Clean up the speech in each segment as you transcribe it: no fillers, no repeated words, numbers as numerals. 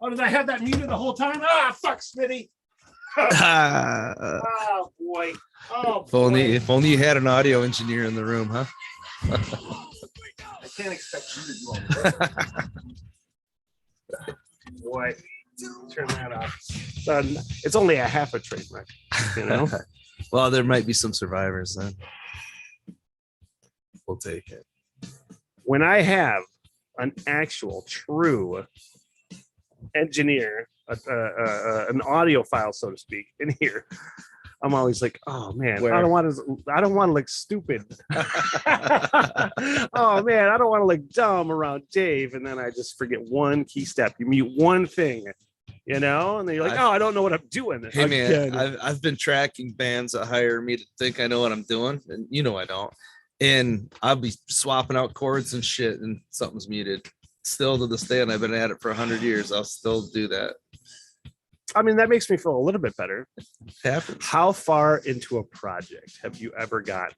Oh, did I have that muted the whole time? Ah, fuck, Smitty. Oh boy. Oh, if only you had an audio engineer in the room, huh? I can't expect you to do all the work. Boy, turn that off. It's only a half a train wreck, you know. Well, there might be some survivors then. We'll take it. When I have an actual true engineer, an audio file, so to speak, in here, I'm always like, oh man, I don't want to look stupid. Oh man, I don't want to look dumb around Dave. And then I just forget one key step. You mute one thing, you know, and then you're like, oh, I don't know what I'm doing. Hey man, I've been tracking bands that hire me to think I know what I'm doing, and you know I don't. And I'll be swapping out chords and shit, and something's muted. Still to this day, and I've been at it for 100 years. I'll still do that. I mean, that makes me feel a little bit better. How far into a project have you ever gotten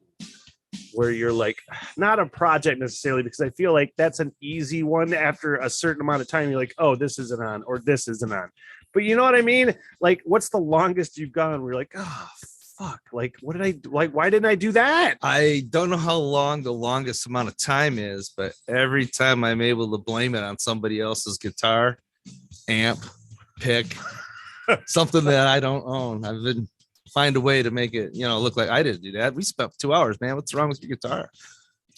where you're like, not a project necessarily, because I feel like that's an easy one. After a certain amount of time, you're like, oh, this isn't on, or this isn't on. But you know what I mean? Like, what's the longest you've gone where you're like, oh, fuck, like, what did I like? Why didn't I do that? I don't know how long the longest amount of time is, but every time I'm able to blame it on somebody else's guitar, amp, pick, something that I don't own, I've been find a way to make it, you know, look like I didn't do that. We spent 2 hours, man. What's wrong with your guitar?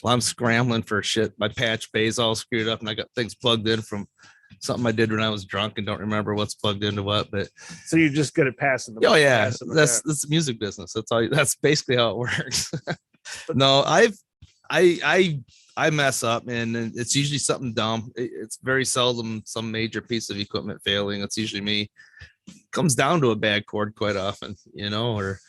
Well, I'm scrambling for shit. My patch bay's all screwed up, and I got things plugged in from something I did when I was drunk and don't remember what's plugged into what. But so you're just good at passing them. Oh yeah, that's the music business. That's all. That's basically how it works. No, I mess up, and it's usually something dumb. It's very seldom some major piece of equipment failing. It's usually me. It comes down to a bad chord quite often, you know, or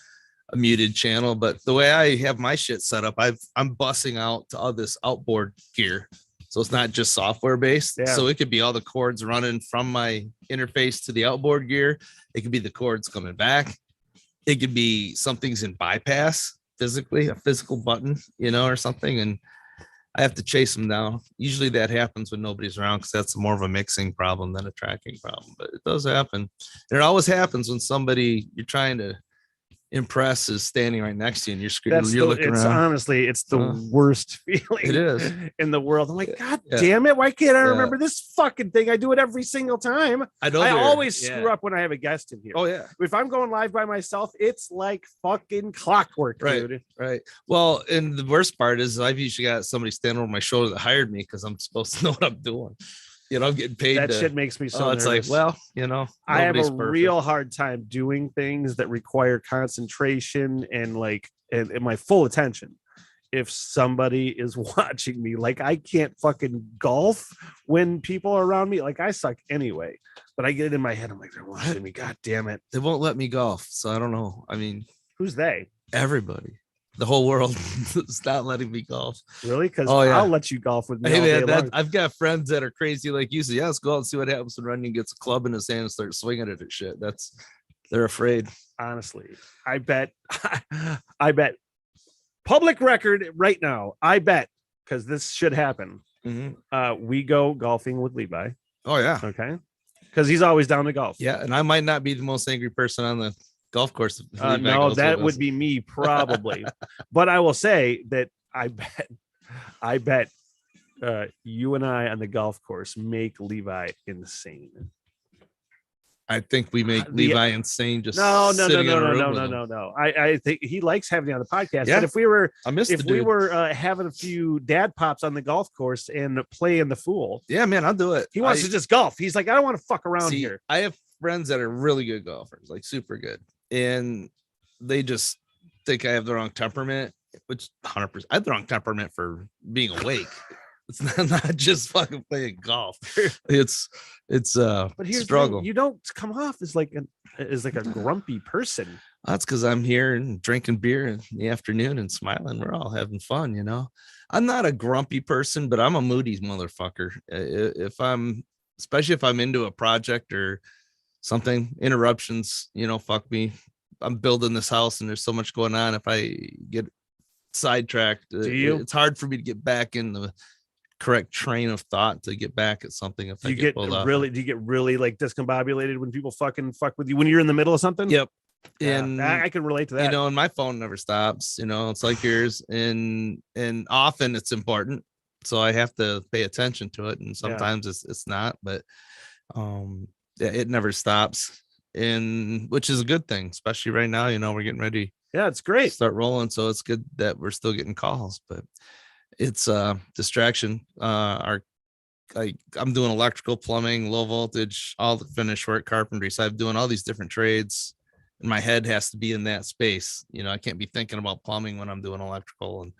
a muted channel. But the way I have my shit set up, I'm bussing out to all this outboard gear. So it's not just software based. Yeah. So it could be all the cords running from my interface to the outboard gear. It could be the cords coming back. It could be something's in bypass physically, a physical button, you know, or something. And I have to chase them down. Usually that happens when nobody's around, because that's more of a mixing problem than a tracking problem. But it does happen. And it always happens when somebody you're trying to impress is standing right next to you, and you're looking around. Honestly, it's the worst feeling it is in the world. I'm like, God damn it, why can't I remember this fucking thing? I do it every single time. I always screw up when I have a guest in here. Oh yeah, if I'm going live by myself, it's like fucking clockwork, dude. Right. Well, and the worst part is I've usually got somebody standing over my shoulder that hired me because I'm supposed to know what I'm doing. You know, I'm getting paid. That shit makes me so it's nervous. Like, well, you know, I have a real hard time doing things that require concentration and and my full attention. If somebody is watching me, like I can't fucking golf when people are around me. Like I suck anyway, but I get it in my head. I'm like, they're watching me. God damn it. They won't let me golf. So I don't know. I mean, who's they? Everybody. The whole world is not letting me golf. Really? Because I'll let you golf with me. Hey, man, I've got friends that are crazy like you. So yeah, let's go out and see what happens when Runyan gets a club in his hand and starts swinging it at shit. They're afraid. Honestly, I bet public record right now. I bet, because this should happen. Mm-hmm. We go golfing with Levi. Oh yeah. Okay. Because he's always down to golf. Yeah, and I might not be the most angry person on the golf course. No, that would be me probably. But I will say that I bet you and I on the golf course make Levi insane. I think we make Levi insane. Just no. I think he likes having me on the podcast. Yeah. But if we were having a few dad pops on the golf course and playing the fool, yeah, man, I'll do it. He wants to just golf. He's like, I don't want to fuck around here. I have friends that are really good golfers, like super good, and they just think I have the wrong temperament, which 100%. I have the wrong temperament for being awake. It's not just fucking playing golf. It's but here's struggle. You don't come off as like a grumpy person. That's because I'm here and drinking beer in the afternoon and smiling. We're all having fun, you know. I'm not a grumpy person, but I'm a moody motherfucker. Especially if I'm into a project or something, interruptions, you know, fuck me. I'm building this house and there's so much going on. If I get sidetracked, it's hard for me to get back in the correct train of thought to get back at something. If do you get really like discombobulated when people fuck with you when you're in the middle of something? Yep. Yeah, And I can relate to that. You know, and my phone never stops. You know, it's like yours, and often it's important, so I have to pay attention to it. And sometimes it's not, but it never stops, and which is a good thing, especially right now. You know, we're getting ready. Yeah, it's great. To start rolling, so it's good that we're still getting calls, but it's distraction. I'm doing electrical, plumbing, low voltage, all the finish work, carpentry. So I'm doing all these different trades. And my head has to be in that space. You know, I can't be thinking about plumbing when I'm doing electrical,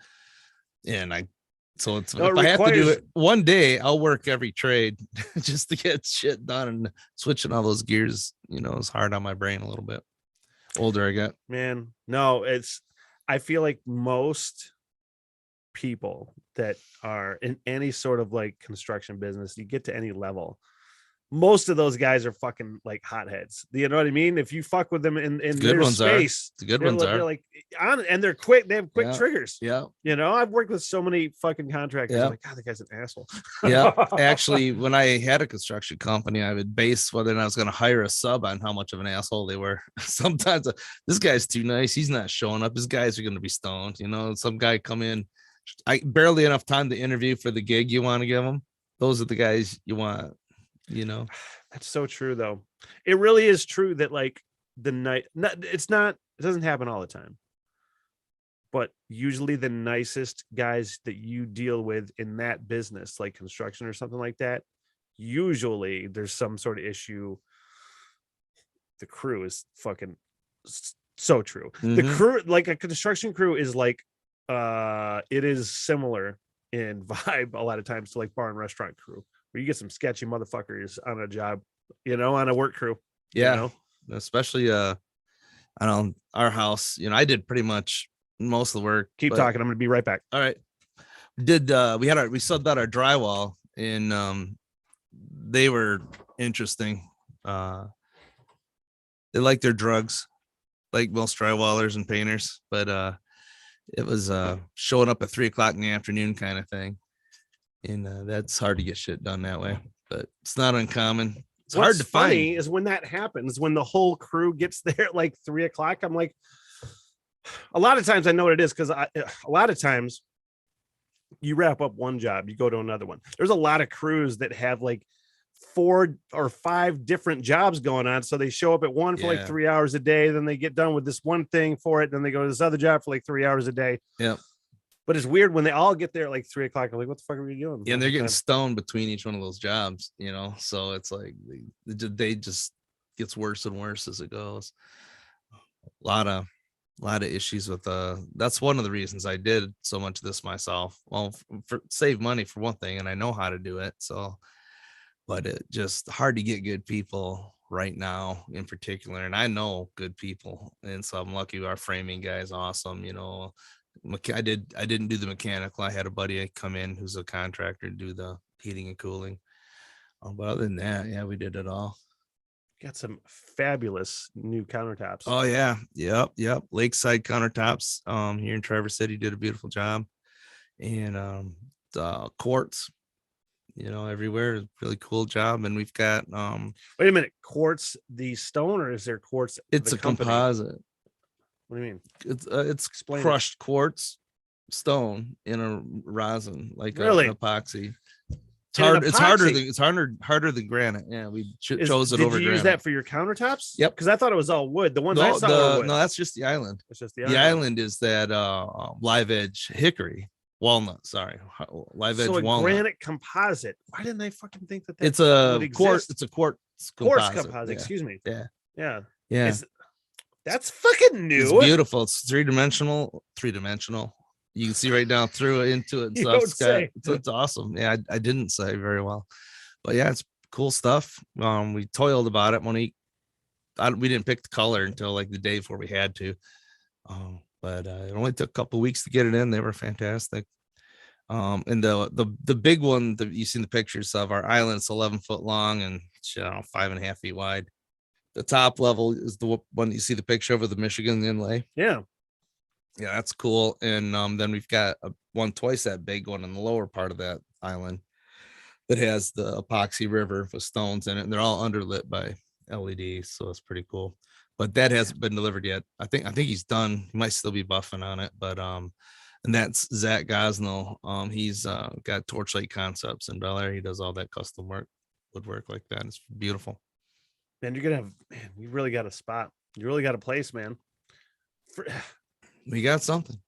so if I have to do it one day, I'll work every trade just to get shit done. And switching all those gears, you know, is hard on my brain a little bit. Older I get. Man, no, I feel like most people that are in any sort of like construction business, you get to any level, most of those guys are fucking like hotheads. You know what I mean? If you fuck with them in their space, the good ones are. They're like on, and they're quick. They have quick triggers. Yeah. You know, I've worked with so many fucking contractors. Yeah. Like, God, that guy's an asshole. Yeah. Actually, when I had a construction company, I would base whether or not I was going to hire a sub on how much of an asshole they were. Sometimes this guy's too nice. He's not showing up. His guys are going to be stoned. You know, some guy come in, I barely enough time to interview for the gig you want to give them. Those are the guys you want. You know, that's so true though. It really is true that like it doesn't happen all the time, but usually the nicest guys that you deal with in that business, like construction or something like that, usually there's some sort of issue. The crew is fucking so true. Mm-hmm. The crew, like a construction crew, is like it is similar in vibe a lot of times to like bar and restaurant crew, where you get some sketchy motherfuckers on a job, you know, on a work crew. Yeah. You know? Especially I don't our house, you know, I did pretty much most of the work. Keep talking. I'm gonna be right back. All right. We subbed out our drywall, and they were interesting. They like their drugs, like most drywallers and painters, but it was showing up at 3:00 in the afternoon kind of thing. And that's hard to get shit done that way, but it's not uncommon. It's hard to find. Funny is when that happens, when the whole crew gets there at like 3:00. I'm like, a lot of times I know what it is, because a lot of times you wrap up one job, you go to another one. There's a lot of crews that have like 4 or 5 different jobs going on, so they show up at one for like 3 hours a day, then they get done with this one thing for it, then they go to this other job for like 3 hours a day. Yeah. But it's weird when they all get there at like 3:00. I'm like, what the fuck are we doing? Yeah, and they're getting stoned between each one of those jobs, you know. So it's like they just gets worse and worse as it goes. A lot of issues with that's one of the reasons I did so much of this myself. Well, for save money for one thing, and I know how to do it. So, but it just hard to get good people right now in particular. And I know good people, and so I'm lucky. Our framing guy is awesome, you know. I didn't do the mechanical. I had a buddy come in who's a contractor to do the heating and cooling. But other than that, yeah, we did it all. Got some fabulous new countertops. Oh yeah. Yep. Lakeside countertops here in Traverse City did a beautiful job. And the quartz, you know, everywhere. Really cool job. And we've got wait a minute, quartz the stone, or is there quartz? It's a composite. What do you mean? It's crushed quartz stone in a rosin, like really? An epoxy. It's hard. It's harder than granite. Yeah, we chose it over granite. Did you use that for your countertops? Yep. Because I thought it was all wood. The ones I saw were wood. No, that's just the island. It's just the island is that live edge hickory walnut. Sorry, live edge walnut. Granite composite. Why didn't I fucking think that? It's a quartz. It's a quartz composite. Yeah. Excuse me. Yeah. That's fucking new. It's beautiful. It's three-dimensional. You can see right down through it, into it. It's awesome. Yeah, I didn't say very well, but yeah, it's cool stuff. We toiled about it. We didn't pick the color until like the day before we had to. But it only took a couple of weeks to get it in. They were fantastic. And the big one that you've seen the pictures of, our island, it's 11 foot long and 5.5 feet wide. The top level is the one you see the picture of the Michigan inlay. Yeah, that's cool. And then we've got one twice that big one in the lower part of that island that has the epoxy river with stones in it, and they're all underlit by LEDs, so it's pretty cool. But that hasn't been delivered yet. I think he's done. He might still be buffing on it, but and that's Zach Gosnell. He's got Torchlight Concepts in Bel Air. He does all that custom work, woodwork like that. It's beautiful. Man, you're gonna have, man, you really got a spot. You really got a place, man. We got something.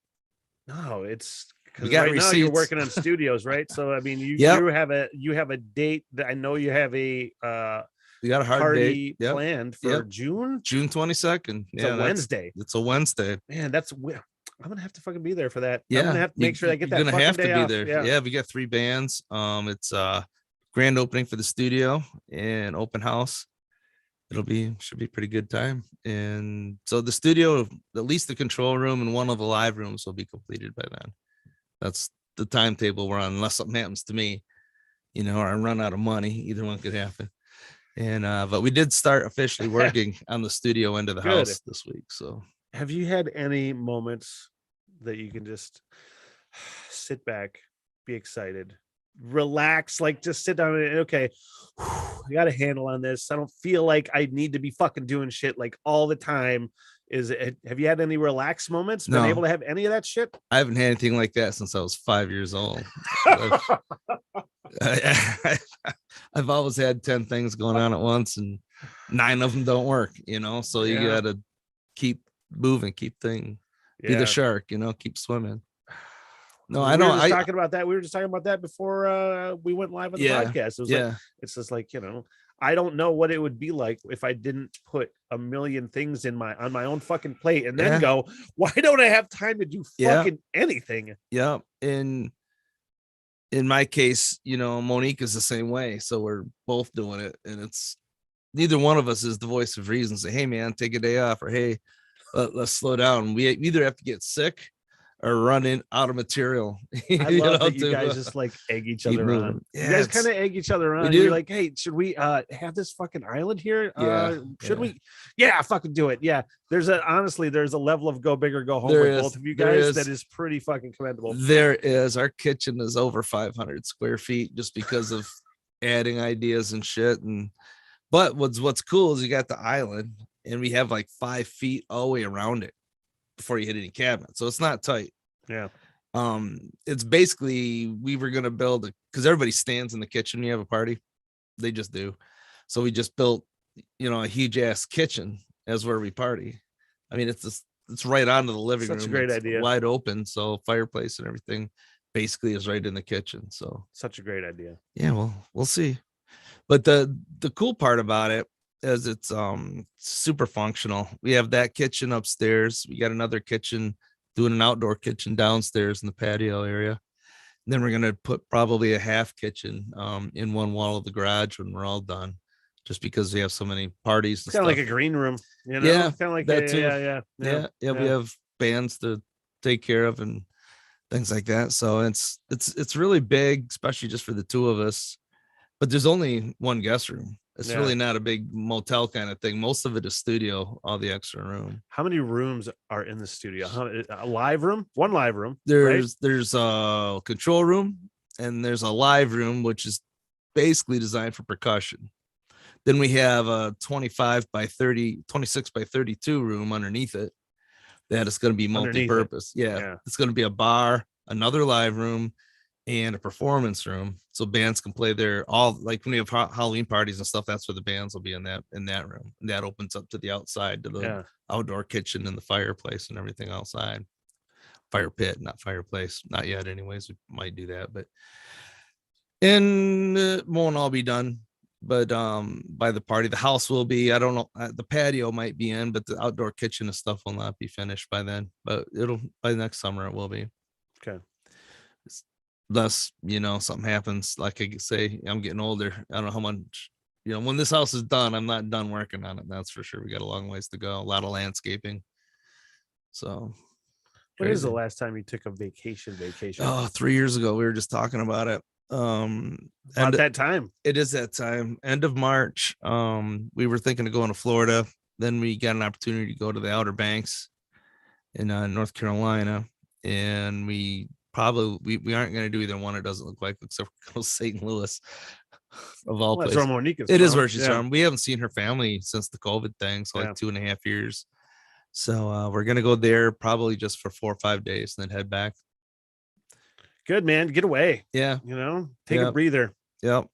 No, it's We because got right now you're receipts. working on studios, right? So I mean, Yep. you have a date that I know you have a We got a hard party date. Yep. planned for Yep. June. June 22nd. It's a Wednesday. It's a Wednesday. Man, I'm gonna have to fucking be there for that. Yeah, I'm gonna have to make sure I get that. You're gonna fucking have to day be off. there. Yeah. Yeah, we got 3 bands. It's grand opening for the studio and open house. Should be a pretty good time. And so the studio, at least the control room and one of the live rooms will be completed by then. That's the timetable we're on, unless something happens to me, or I run out of money. Either one could happen. And but we did start officially working on the studio end of the house this week. So have you had any moments that you can just sit back, be excited, relax, like just sit down and okay, I got a handle on this. I don't feel like I need to be fucking doing shit like all the time. Have you had any relaxed moments? Been No. able to have any of that shit? I haven't had anything like that since I was 5 years old. I've always had 10 things going on at once, and 9 of them don't work, so you got to keep moving, keep be the shark, keep swimming. No, I know. Talking about that. We were just talking about that before we went live on the podcast. It was like, it's just like, I don't know what it would be like if I didn't put a million things on my own fucking plate and then go, why don't I have time to do fucking anything? Yeah. In my case, Monique is the same way. So we're both doing it, and it's neither one of us is the voice of reason. Say, hey man, take a day off, or hey, let's slow down. We either have to get sick or running out of material. I love that you guys just like egg each other on. Yeah, you guys kind of egg each other on. You're like, hey, should we have this fucking island here? Should we? Yeah, fucking do it. Yeah. There's a level of go big or go home with both of you guys that is pretty fucking commendable. There is. Our kitchen is over 500 square feet just because of adding ideas and shit. But what's cool is you got the island, and we have like 5 feet all the way around it before you hit any cabinets, so it's not tight. It's basically, we were gonna build because everybody stands in the kitchen when you have a party. They just do. So we just built a huge ass kitchen as where we party. I mean, it's right onto the living room. Such a great idea. Wide open, so fireplace and everything basically is right in the kitchen. So such a great idea. Yeah, well, we'll see. But the cool part about it is it's super functional. We have that kitchen upstairs. We got another kitchen, doing an outdoor kitchen downstairs in the patio area. And then we're gonna put probably a half kitchen in one wall of the garage when we're all done, just because we have so many parties. It's kind of like a green room, Yeah, kind of like that too. Yeah. We have bands to take care of and things like that. So it's really big, especially just for the two of us. But there's only one guest room. It's really not a big motel kind of thing. Most of it is studio, all the extra room. How many rooms are in the studio? A live room? One live room. There's a control room, and there's a live room, which is basically designed for percussion. Then we have a 26 by 32 room underneath it that is going to be multi-purpose. It's going to be a bar, another live room, and a performance room, so bands can play there. All like when we have Halloween parties and stuff, that's where the bands will be in that room. And that opens up to the outside, to the outdoor kitchen and the fireplace and everything outside. Fire pit, not fireplace, not yet. Anyways, we might do that, but it won't all be done. But by the party, the house will be. I don't know. The patio might be in, but the outdoor kitchen and stuff will not be finished by then. But by next summer it will be. Okay. Thus, something happens. Like I say, I'm getting older. I don't know how much, when this house is done, I'm not done working on it. That's for sure. We got a long ways to go. A lot of landscaping. So, when is the last time you took a vacation? Oh, 3 years ago. We were just talking about it. At that time. It is that time. End of March. We were thinking of going to Florida. Then we got an opportunity to go to the Outer Banks in North Carolina, and we probably we aren't going to do either one. It doesn't look like, except for St. Louis of all That's places. where Monique is It is from. where she's from. We haven't seen her family since the COVID thing, so Yeah. like 2.5 years. So we're gonna go there probably just for 4 or 5 days and then head back. Good, man. Get away. Yeah. Take a breather. Yep.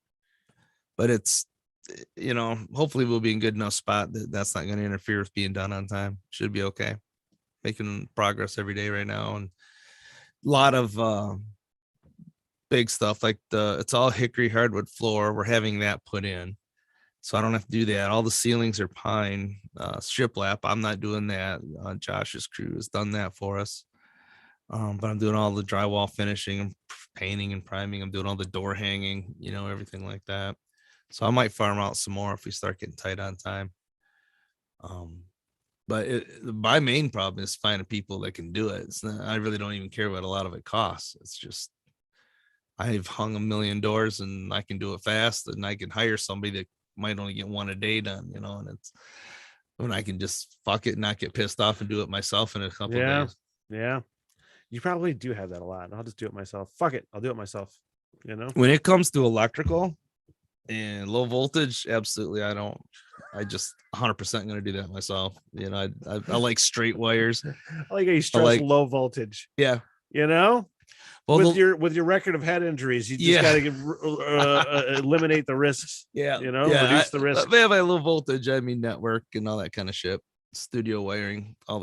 But it's, hopefully we'll be in good enough spot that that's not going to interfere with being done on time. Should be okay. Making progress every day right now, and a lot of big stuff like it's all hickory hardwood floor. We're having that put in, so I don't have to do that. All the ceilings are pine shiplap. I'm not doing that. Josh's crew has done that for us. But I'm doing all the drywall finishing and painting and priming. I'm doing all the door hanging, everything like that. So I might farm out some more if we start getting tight on time. But my main problem is finding people that can do it. I really don't even care what a lot of it costs. It's just I've hung 1 million doors and I can do it fast, and I can hire somebody that might only get one a day done, and it's when I can just fuck it and not get pissed off and do it myself in a couple of days. Yeah. You probably do have that a lot. I'll just do it myself. Fuck it. I'll do it myself. When it comes to electrical and low voltage, absolutely. I just 100% going to do that myself. I like straight wires. I like how you stress low voltage. Yeah. Well, with your record of head injuries, you just got to eliminate the risks. Reduce the risks. By low voltage, I mean network and all that kind of shit. Studio wiring, I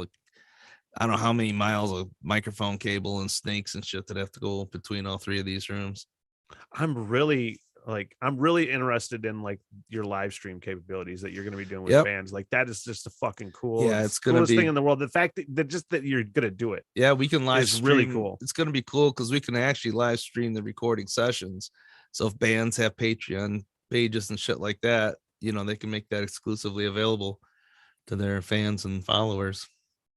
don't know how many miles of microphone cable and snakes and shit that have to go between all three of these rooms. I'm really interested in like your live stream capabilities that you're going to be doing with bands. Like that is just a fucking cool. Yeah, it's going to be thing in the world. The fact that you're going to do it. Yeah, we can live stream. Really cool. It's going to be cool because we can actually live stream the recording sessions. So if bands have Patreon pages and shit like that, they can make that exclusively available to their fans and followers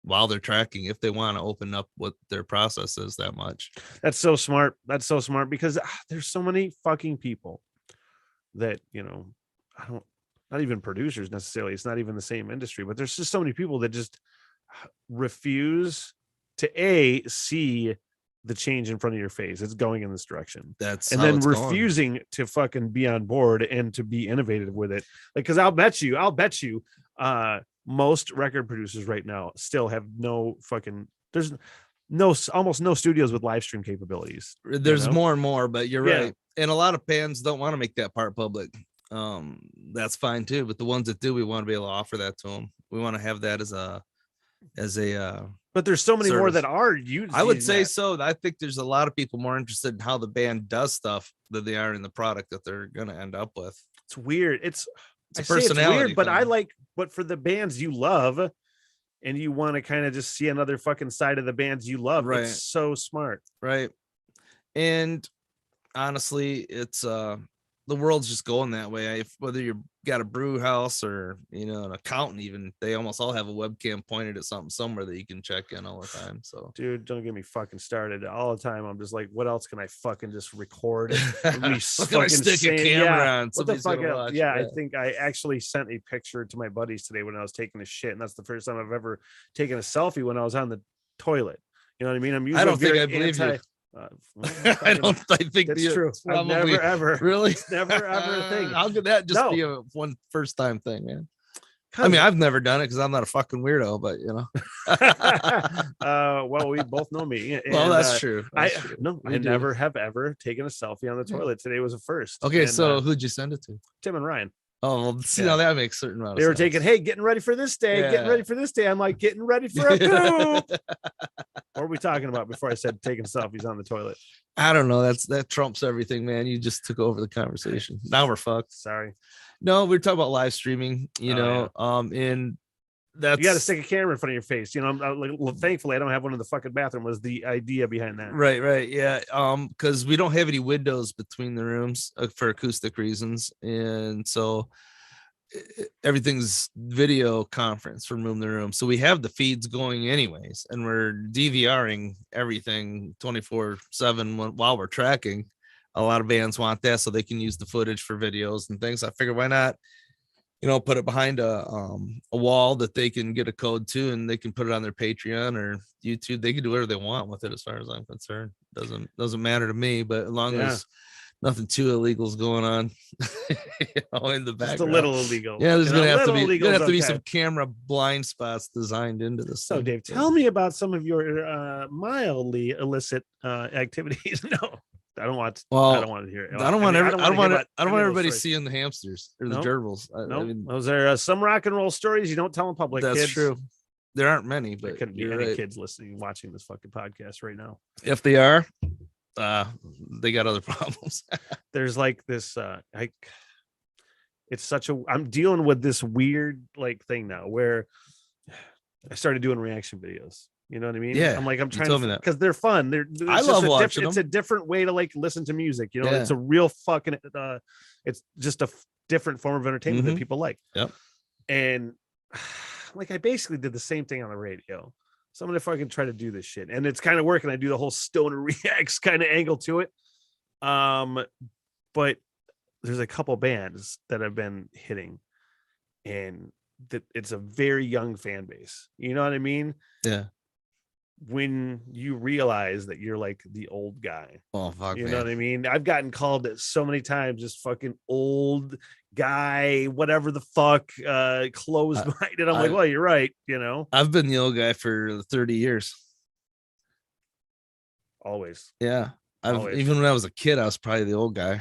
while they're tracking, if they want to open up what their process is that much. That's so smart. Because there's so many fucking people that, not even producers necessarily. It's not even the same industry, but there's just so many people that just refuse to see the change in front of your face. It's going in this direction. That's and then refusing to fucking be on board and to be innovative with it. Like, cause I'll bet you, most record producers right now still have there's almost no studios with live stream capabilities. There's more and more, but you're right. And a lot of bands don't want to make that part public. That's fine too. But the ones that do, we want to be able to offer that to them. We want to have that as a but there's so many service. more that are using. I would say so. I think there's a lot of people more interested in how the band does stuff than they are in the product that they're going to end up with. It's weird. It's a personality. But for the bands you love and you want to kind of just see another fucking side of the bands you love, right? It's so smart. Right. And honestly, it's the world's just going that way. Whether you got a brew house or an accountant, even they almost all have a webcam pointed at something somewhere that you can check in all the time. So dude, don't get me fucking started. All the time I'm just like, what else can I fucking just record? Stick a camera on? What the fuck else? Yeah, I think I actually sent a picture to my buddies today when I was taking a shit, and that's the first time I've ever taken a selfie when I was on the toilet. You know what I mean? I'm usually I believe you. I think that's true. I've never ever really it's never ever a thing. How could that just be a one first time thing, man? I mean, I've never done it because I'm not a fucking weirdo, but well, we both know me. And, well, that's true. I never have ever taken a selfie on the toilet. Today was a first. Okay, so who'd you send it to? Tim and Ryan. Oh, well, see, now that makes certain amount of sense. They were taking, hey, getting ready for this day. I'm like, getting ready for a poop. What were we talking about before I said taking selfies on the toilet? I don't know. That trumps everything, man. You just took over the conversation. Now we're fucked. Sorry. No, we're talking about live streaming, and that's, you got to stick a camera in front of your face. I'm like, thankfully I don't have one in the fucking bathroom was the idea behind that. Right. Yeah. Because we don't have any windows between the rooms for acoustic reasons. And so everything's video conference from room to room. So we have the feeds going anyways, and we're DVRing everything 24/7 while we're tracking. A lot of bands want that so they can use the footage for videos and things. I figure why not put it behind a wall that they can get a code to, and they can put it on their Patreon or YouTube. They can do whatever they want with it, as far as I'm concerned. Doesn't matter to me, but as long as nothing too illegal is going on, in the background. Just a little illegal. Yeah, there's gonna have to be some camera blind spots designed into this. So, Dave, tell me about some of your mildly illicit activities. No, I don't want. I don't want to hear it. I don't want everybody seeing the hamsters or the gerbils. I mean, those are some rock and roll stories you don't tell in public. That's kids. True. There aren't many, but there couldn't be any kids listening, watching this fucking podcast right now. If they are, they got other problems. There's like this. It's such a. I'm dealing with this weird thing now where I started doing reaction videos. You know what I mean? Yeah. I'm trying to, because they're fun. I love watching them. It's a different way to listen to music. It's a real fucking. It's just a different form of entertainment that people like. Yep. And I basically did the same thing on the radio. So I'm gonna fucking try to do this shit, and it's kind of working. I do the whole stoner reacts kind of angle to it. But there's a couple bands that I've been hitting, and that it's a very young fan base. You know what I mean? Yeah. When you realize that you're like the old guy. Oh fuck, you know what I mean? I've gotten called it so many times, just fucking old guy, whatever the fuck, closed-minded. I'm like, well, you're right. I've been the old guy for 30 years. Always. Yeah. Even when I was a kid, I was probably the old guy.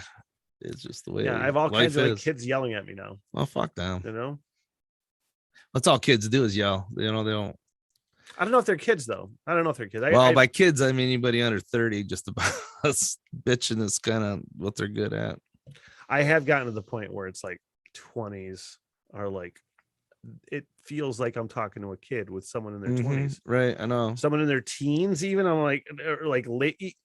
It's just the way. Yeah, I have all kinds of kids yelling at me now. Well, fuck them. That's all kids do is yell. They don't. I don't know if they're kids though. I don't know if they're kids. By kids, I mean anybody under 30. Just about us bitching is kind of what they're good at. I have gotten to the point where it's 20s are it feels like I'm talking to a kid with someone in their 20s. Right, I know. Someone in their teens, even. I'm late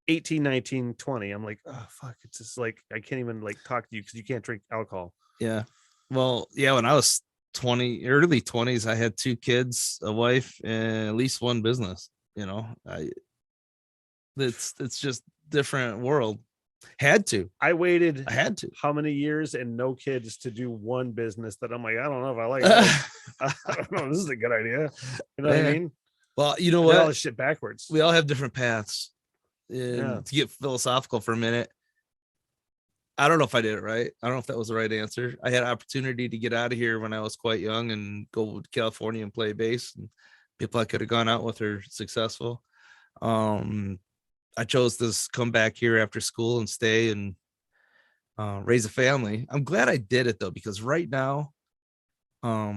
18, 19, 20. I'm like, oh fuck, it's just I can't even talk to you because you can't drink alcohol. Yeah. Well, yeah, when I was early 20s, I had 2 kids, a wife, and at least one business. It's just different world. I had to. How many years and no kids to do one business that I'm like, I don't know if I like it. I don't know. This is a good idea. You know what I mean? Well, you know what? All this shit backwards. We all have different paths. To get philosophical for a minute, I don't know if I did it right. I don't know if that was the right answer. I had an opportunity to get out of here when I was quite young and go to California and play bass, and people I could have gone out with are successful. I chose to come back here after school and stay and raise a family. I'm glad I did it though, because right now, I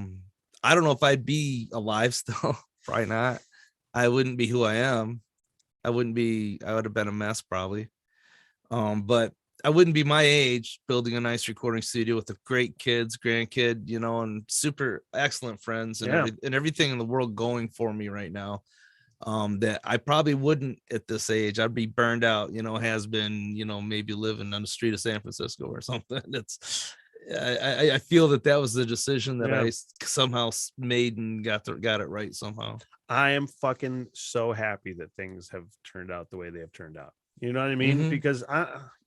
don't know if I'd be alive still. Probably not. I wouldn't be who I am. I would have been a mess probably. But I wouldn't be my age building a nice recording studio with the great kids, grandkid, and super excellent friends and everything in the world going for me right now. That I probably wouldn't at this age. I'd be burned out, has been, maybe living on the street of San Francisco or something. I feel that was the decision that I somehow made and got it right somehow. I am fucking so happy that things have turned out the way they have turned out. You know what I mean? Because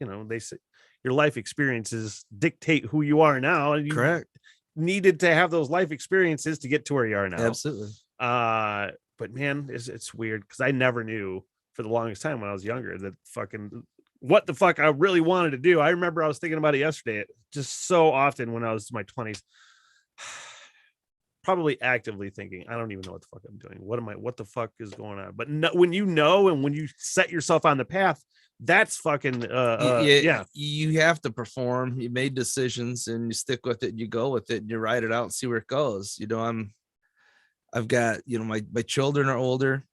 they say your life experiences dictate who you are now. And you Correct. Needed to have those life experiences to get to where you are now. Absolutely. But man, it's weird because I never knew for the longest time when I was younger that fucking what the fuck I really wanted to do. I remember I was thinking about it yesterday, just so often when I was in my 20s. Probably actively thinking, I don't even know what the fuck I'm doing. What the fuck is going on? But when and when you set yourself on the path, that's fucking you have to perform. You made decisions and you stick with it and you go with it and you ride it out and see where it goes. I've got, my children are older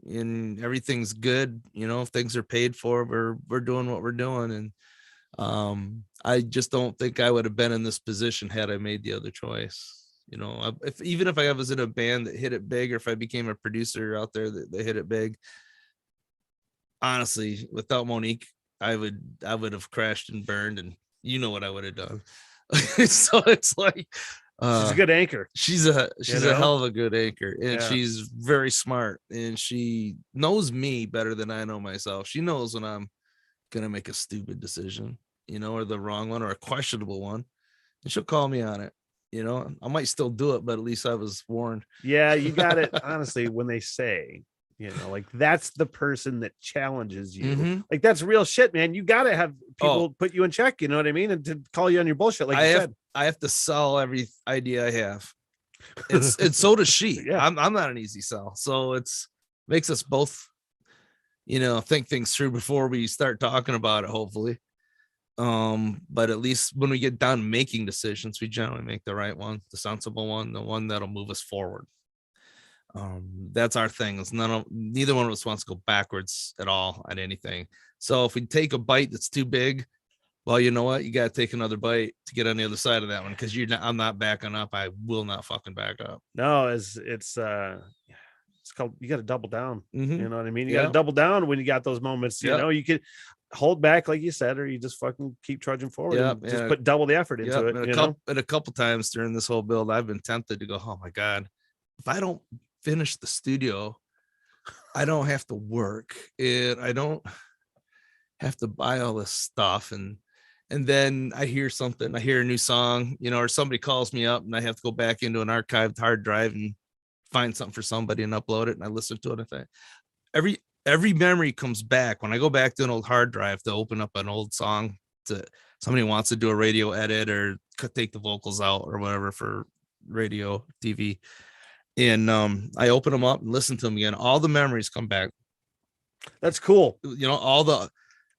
and everything's good. If things are paid for, we're doing what we're doing. And I just don't think I would have been in this position had I made the other choice. Even if I was in a band that hit it big, or if I became a producer out there that hit it big, honestly, without Monique, I would have crashed and burned, and what I would have done. So it's like she's a good anchor. She's a hell of a good anchor, and she's very smart, and she knows me better than I know myself. She knows when I'm gonna make a stupid decision, or the wrong one or a questionable one, and she'll call me on it. You know, I might still do it, but at least I was warned. Yeah, you got it. Honestly, when they say, like that's the person that challenges you. Mhm. Like that's real shit, man. You got to have people Oh. put you in check. You know what I mean? And to call you on your bullshit, like you said. I have to sell every idea I have. It's so does she. Yeah. I'm not an easy sell. So makes us both, think things through before we start talking about it, hopefully. But at least when we get down to making decisions, we generally make the right one, the sensible one, the one that'll move us forward. That's our thing. It's neither one of us wants to go backwards at all at anything. So if we take a bite that's too big, well, you know what? You got to take another bite to get on the other side of that one, because I'm not backing up. I will not fucking back up. No, it's called, you got to double down. Mm-hmm. You know what I mean? You got to double down when you got those moments. You know, you could hold back, like you said, or you just fucking keep trudging forward. And just put double the effort into it. And a couple times during this whole build, I've been tempted to go, oh my God, if I don't finish the studio, I don't have to work, and I don't have to buy all this stuff. And then I hear something, I hear a new song, or somebody calls me up and I have to go back into an archived hard drive and find something for somebody and upload it. And I listen to it. And I think every memory comes back when I go back to an old hard drive to open up an old song. To somebody wants to do a radio edit or take the vocals out or whatever for radio, TV. And I open them up and listen to them again. All the memories come back. That's cool.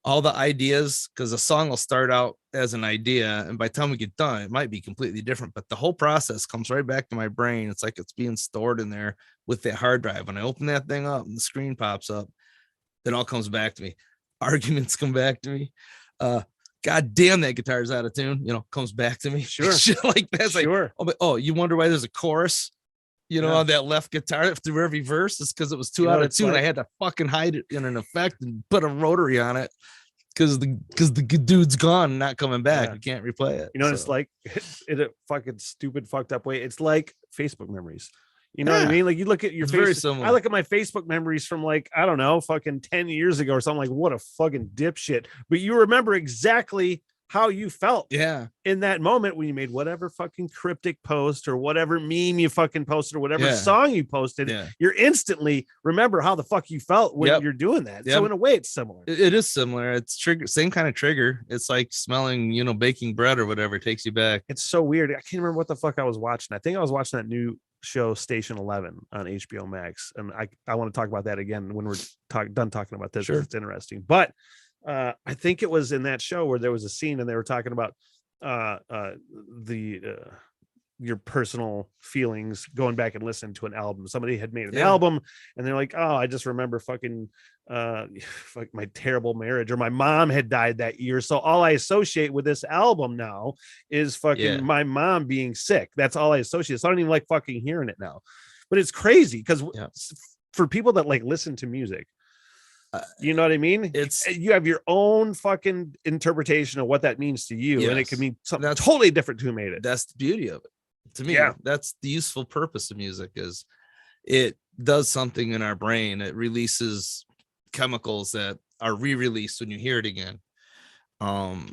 All the ideas, because a song will start out as an idea, and by the time we get done, it might be completely different, but the whole process comes right back to my brain. It's like it's being stored in there with that hard drive. When I open that thing up and the screen pops up, it all comes back to me. Arguments come back to me. God damn, that guitar's out of tune, comes back to me. Sure. Shit like that. Sure. Like, oh, you wonder why there's a chorus, on that left guitar through every verse? It's because it was out of tune. I had to fucking hide it in an effect and put a rotary on it because the dude's gone and not coming back. You can't replay it. It's like in a fucking stupid, fucked up way. It's like Facebook memories. You know what I mean? Like you look at your very similar. I look at my Facebook memories from like, I don't know, fucking 10 years ago or something. Like, what a fucking dipshit. But you remember exactly how you felt in that moment when you made whatever fucking cryptic post or whatever meme you fucking posted or whatever song you posted. You're instantly remember how the fuck you felt when you're doing that. So in a way it's similar. It is similar. It's same kind of trigger. It's like smelling, baking bread or whatever. It takes you back. It's so weird. I can't remember what the fuck I was watching. I think I was watching that new show Station 11 on HBO Max, and I want to talk about that again when we're done talking about this. Sure. It's interesting. But I think it was in that show where there was a scene and they were talking about your personal feelings going back and listening to an album. Somebody had made an album and they're like, oh, I just remember fucking like my terrible marriage, or my mom had died that year, so all I associate with this album now is fucking my mom being sick. That's all I associate. So I don't even like fucking hearing it now. But it's crazy because for people that like listen to music, you know what I mean? You have your own fucking interpretation of what that means to you, and it could mean something that's totally different to who made it. That's the beauty of it. To me, that's the useful purpose of music, is it does something in our brain. It releases chemicals that are re-released when you hear it again.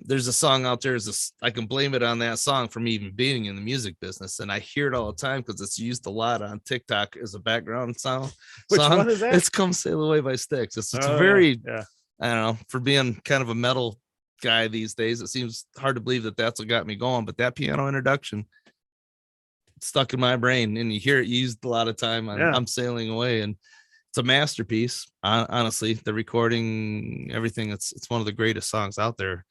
There's a song out there, I can blame it on that song for me even being in the music business, and I hear it all the time because it's used a lot on TikTok as a background sound. Which one is that? It's Come Sail Away by Styx. It's very I don't know, for being kind of a metal guy these days, it seems hard to believe that that's what got me going, but that piano introduction stuck in my brain, and you hear it used a lot of time on I'm Sailing Away, and it's a masterpiece. Honestly, the recording, everything, it's one of the greatest songs out there.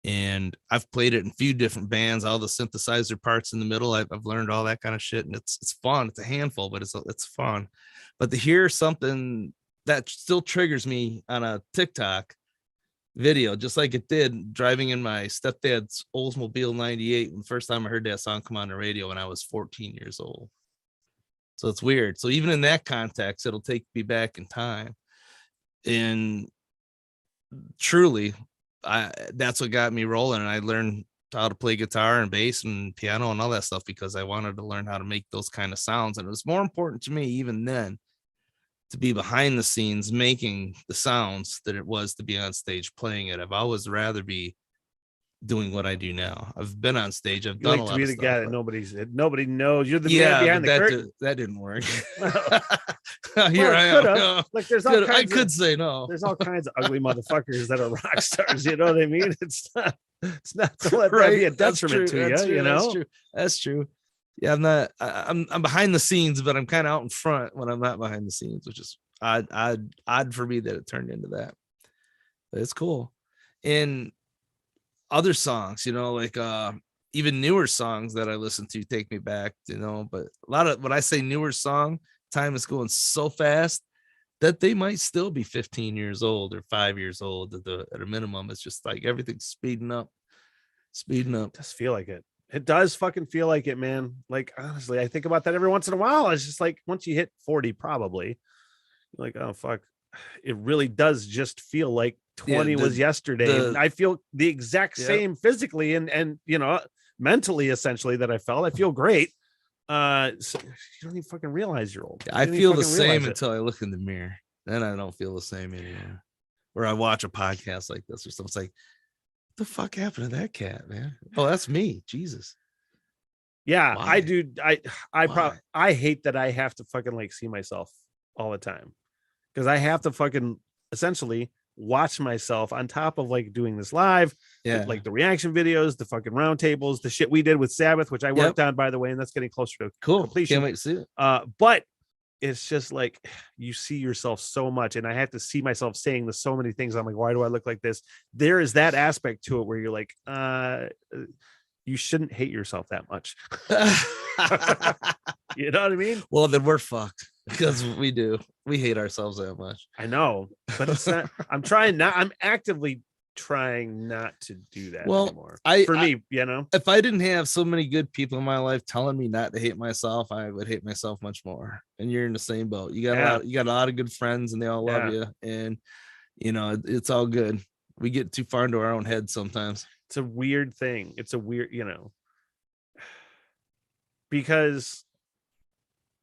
And I've played it in a few different bands, all the synthesizer parts in the middle. I've learned all that kind of shit, and it's fun. It's a handful, but it's fun. But to hear something that still triggers me on a TikTok video, just like it did driving in my stepdad's Oldsmobile 98 when the first time I heard that song come on the radio when I was 14 years old. So it's weird. So even in that context, it'll take me back in time. And truly, that's what got me rolling. And I learned how to play guitar and bass and piano and all that stuff because I wanted to learn how to make those kind of sounds. And it was more important to me even then to be behind the scenes making the sounds than it was to be on stage playing it. I've always rather be doing what I do now. I've been on stage. I've You done like a to lot be of the stuff. guy that nobody knows. You're the man behind the but curtain. that didn't work. Well, Here I am. could've. Like there's all I kinds could of say no. there's all kinds of ugly motherfuckers that are rock stars. You know what I mean? It's not to let that Right. be a That's detriment true. to That's you. true. You That's know? true. That's true. Yeah, I'm not. I'm behind the scenes, but I'm kind of out in front when I'm not behind the scenes, which is odd for me that it turned into that. But it's cool. And other songs, like even newer songs that I listen to take me back, but a lot of when I say newer song, time is going so fast that they might still be 15 years old or 5 years old at a minimum. It's just like everything's speeding up. It does feel like it. It does fucking feel like it, man. Like honestly, I think about that every once in a while. It's just like once you hit 40, probably you're like, oh fuck. It really does just feel like 20 was yesterday. And I feel the exact same physically and mentally, essentially, that I felt. I feel great. So you don't even fucking realize you're old. I feel the same until I look in the mirror. Then I don't feel the same anymore. Or I watch a podcast like this or something. It's like, what the fuck happened to that cat, man? Oh, that's me. Jesus. Yeah, Why? I do. I hate that I have to fucking like see myself all the time. Because I have to fucking essentially watch myself on top of like doing this live, like the reaction videos, the fucking roundtables, the shit we did with Sabbath, which I worked on, by the way, and that's getting closer to completion. Can't wait to see it. But it's just like you see yourself so much, and I have to see myself saying so many things. I'm like, why do I look like this? There is that aspect to it where you're like, you shouldn't hate yourself that much. You know what I mean? Well, then we're fucked because we hate ourselves that much. I know, but it's not. I'm actively trying not to do that anymore. For me, if I didn't have so many good people in my life telling me not to hate myself, I would hate myself much more. And you're in the same boat. You got a lot of good friends, and they all love you, and it's all good. We get too far into our own heads sometimes. It's a weird thing. It's a weird, because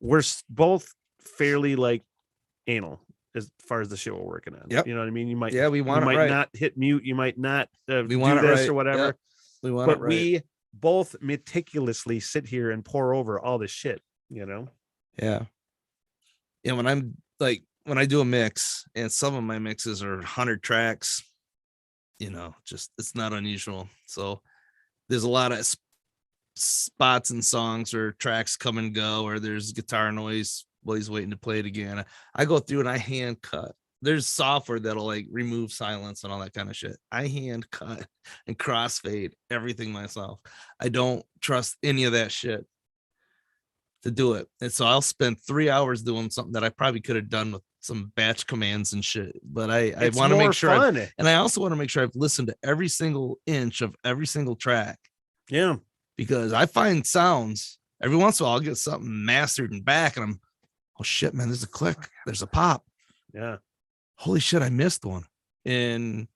we're both fairly like anal as far as the shit we're working on. Yep. You know what I mean? You might, we want you it might right. not hit mute. You might not we do want this right. or whatever. Yep. We want but it right. We both meticulously sit here and pour over all this shit, Yeah. Yeah. When I do a mix, and some of my mixes are 100 tracks, just it's not unusual. So there's a lot of spots and songs or tracks come and go, or there's guitar noise while he's waiting to play it again. I go through and I hand cut. There's software that'll like remove silence and all that kind of shit. I hand cut and crossfade everything myself. I don't trust any of that shit to do it. And so I'll spend 3 hours doing something that I probably could have done with some batch commands and shit. But I want to make sure, and I also want to make sure I've listened to every single inch of every single track. Yeah. Because I find sounds every once in a while, I'll get something mastered and back, and I'm, oh shit, man, there's a click, there's a pop. Yeah. Holy shit, I missed one. And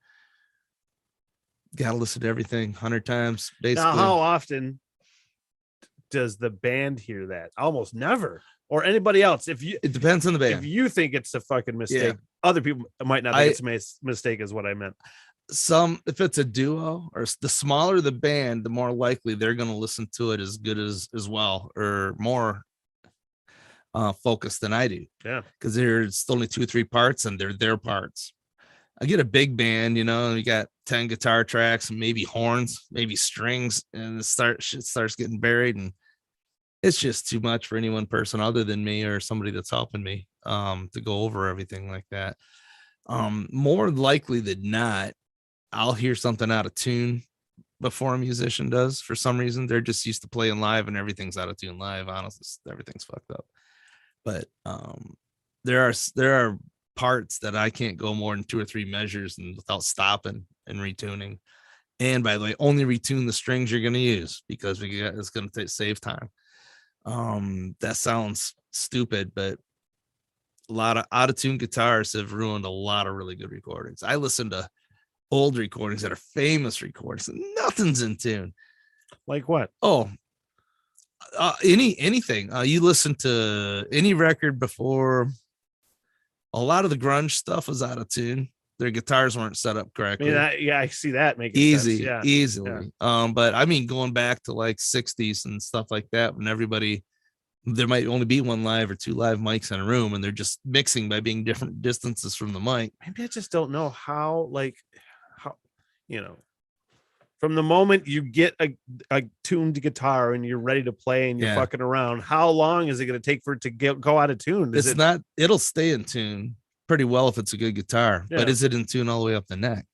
gotta listen to everything 100 times. Basically. Now, how often does the band hear that? Almost never. Or anybody else. It depends on the band. If you think it's a fucking mistake, other people might not think it's a mistake, is what I meant. If it's a duo, or the smaller the band, the more likely they're going to listen to it as good as well, or more focused than I do. Yeah, because there's only 2 or 3 parts, and they're their parts. I get a big band, you got 10 guitar tracks and maybe horns, maybe strings, and shit starts getting buried, and it's just too much for any one person other than me or somebody that's helping me to go over everything like that. More likely than not, I'll hear something out of tune before a musician does. For some reason, they're just used to playing live, and everything's out of tune live. Honestly, everything's fucked up. But there are parts that I can't go more than 2 or 3 measures and without stopping and retuning. And by the way, only retune the strings you're going to use, because it's going to save time. That sounds stupid, but a lot of out-of-tune guitarists have ruined a lot of really good recordings. I listen to old recordings that are famous recordings, and nothing's in tune. Like what? Oh, anything. You listen to any record before, a lot of the grunge stuff was out of tune. their guitars weren't set up I correctly. mean, I see that making sense. Yeah. Easily. But I mean, going back to like 60s and stuff like that, when there might only be one live or two live mics in a room, and they're just mixing by being different distances from the mic. Maybe I just don't know how, from the moment you get a tuned guitar and you're ready to play and you're fucking around, how long is it going to take for it to go out of tune? It'll stay in tune pretty well if it's a good guitar, but is it in tune all the way up the neck?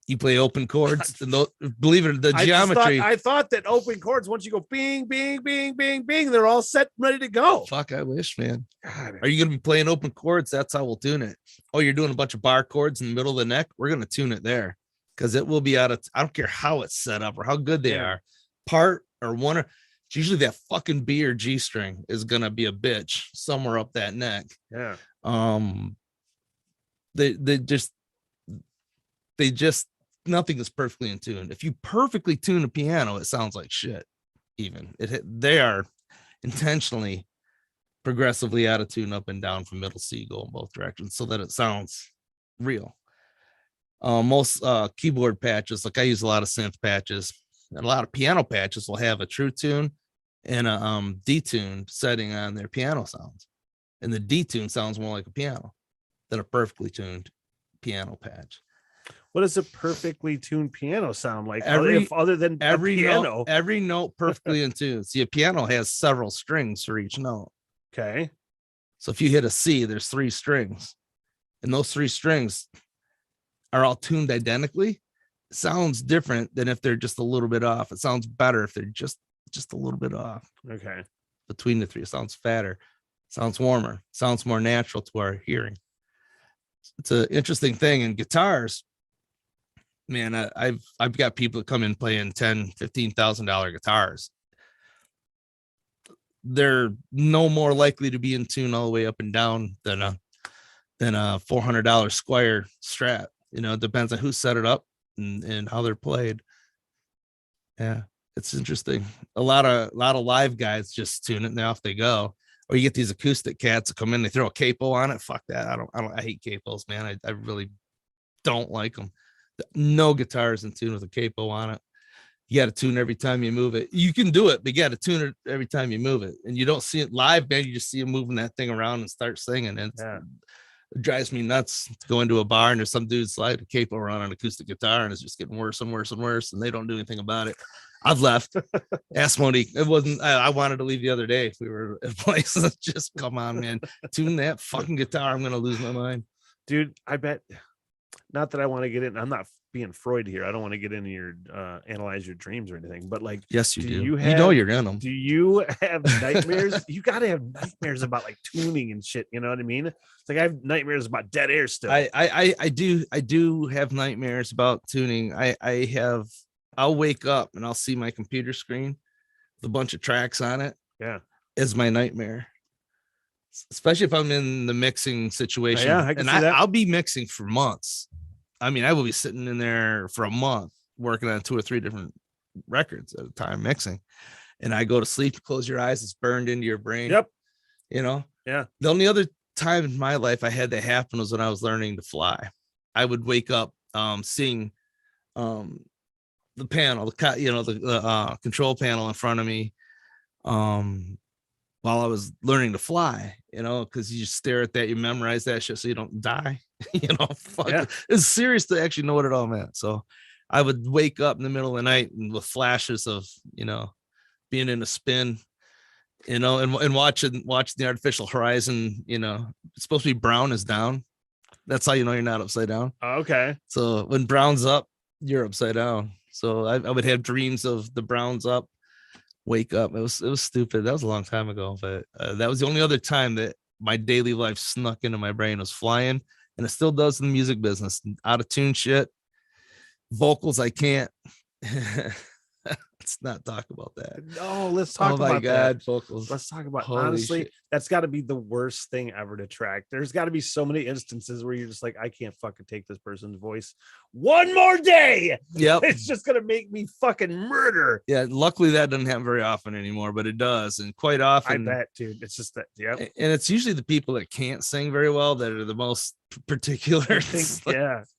You play open chords, and believe it, the geometry. I thought that open chords, once you go bing, bing, bing, bing, bing, they're all set, ready to go. Fuck, I wish, man. God. Are you going to be playing open chords? That's how we'll tune it. Oh, you're doing a bunch of bar chords in the middle of the neck? We're going to tune it there, because it will be out of, I don't care how it's set up or how good they are. Part or one, it's usually that fucking B or G string is going to be a bitch somewhere up that neck. Yeah. They just, nothing is perfectly in tune. If you perfectly tune a piano, it sounds like shit. Even they are intentionally progressively out of tune up and down from middle C, go in both directions, so that it sounds real. Most keyboard patches, like I use a lot of synth patches, and a lot of piano patches will have a true tune and a detuned setting on their piano sounds, and the detune sounds more like a piano than a perfectly tuned piano patch. What does a perfectly tuned piano sound like? Other than every piano? Every note perfectly in tune. See, a piano has several strings for each note. Okay. So if you hit a C, there's 3 strings, and those 3 strings are all tuned identically. It sounds different than if they're just a little bit off. It sounds better if they're just a little bit off. Okay. Between the 3, it sounds fatter, sounds warmer, sounds more natural to our hearing. It's an interesting thing in guitars. Man, I've got people that come in playing $10,000-$15,000 guitars. They're no more likely to be in tune all the way up and down than a $400 Squire Strat. It depends on who set it up and how they're played. Yeah, it's interesting. A lot of live guys just tune it and off they go. Or you get these acoustic cats that come in, they throw a capo on it. Fuck that. I hate capos, man. I really don't like them. No guitars in tune with a capo on it. You got to tune every time you move it. You can do it, but you got to tune it every time you move it. And you don't see it live, man. You just see them moving that thing around and start singing. And it drives me nuts to go into a bar and there's some dudes slide a capo around an acoustic guitar and it's just getting worse and worse and worse. And they don't do anything about it. I've left. Ask Monique. It wasn't, I wanted to leave the other day if we were at a place. Just come on, man. Tune that fucking guitar. I'm going to lose my mind. Dude, I bet. Not that I want to get in. I'm not being Freud here. I don't want to get into your analyze your dreams or anything. But like, yes, you do. You're in them. Do you have nightmares? You got to have nightmares about like tuning and shit. You know what I mean? It's like I have nightmares about dead air still. I do have nightmares about tuning. I'll wake up and I'll see my computer screen with a bunch of tracks on it. Yeah, is my nightmare. Especially if I'm in the mixing situation. Yeah, I can see that. I'll be mixing for months. I mean, I will be sitting in there for a month working on 2 or 3 different records at a time mixing. And I go to sleep, close your eyes, it's burned into your brain. Yep. Yeah. The only other time in my life I had that happen was when I was learning to fly. I would wake up seeing the panel, the control panel in front of me while I was learning to fly, because you just stare at that, you memorize that shit so you don't die. It's serious to actually know what it all meant. So I would wake up in the middle of the night and with flashes of being in a spin, and watching the artificial horizon. It's supposed to be brown is down. That's how you know you're not upside down. Okay. So when brown's up, you're upside down. So I would have dreams of the browns up, wake up. It was stupid. That was a long time ago, but that was the only other time that my daily life snuck into my brain was flying. And it still does in the music business. Out of tune shit, vocals I can't. Let's not talk about that. No, let's talk Oh my about God, that. vocals. Let's talk about Holy honestly, shit. that's got to be the worst thing ever to track. There's got to be so many instances where you're just like, I can't fucking take this person's voice one more day. Yep. It's just gonna make me fucking murder. Yeah, luckily that doesn't happen very often anymore, but it does. And quite I often, bet, dude. It's just that, yep. and it's usually the people that can't sing very well that are the most particular. I think, It's like,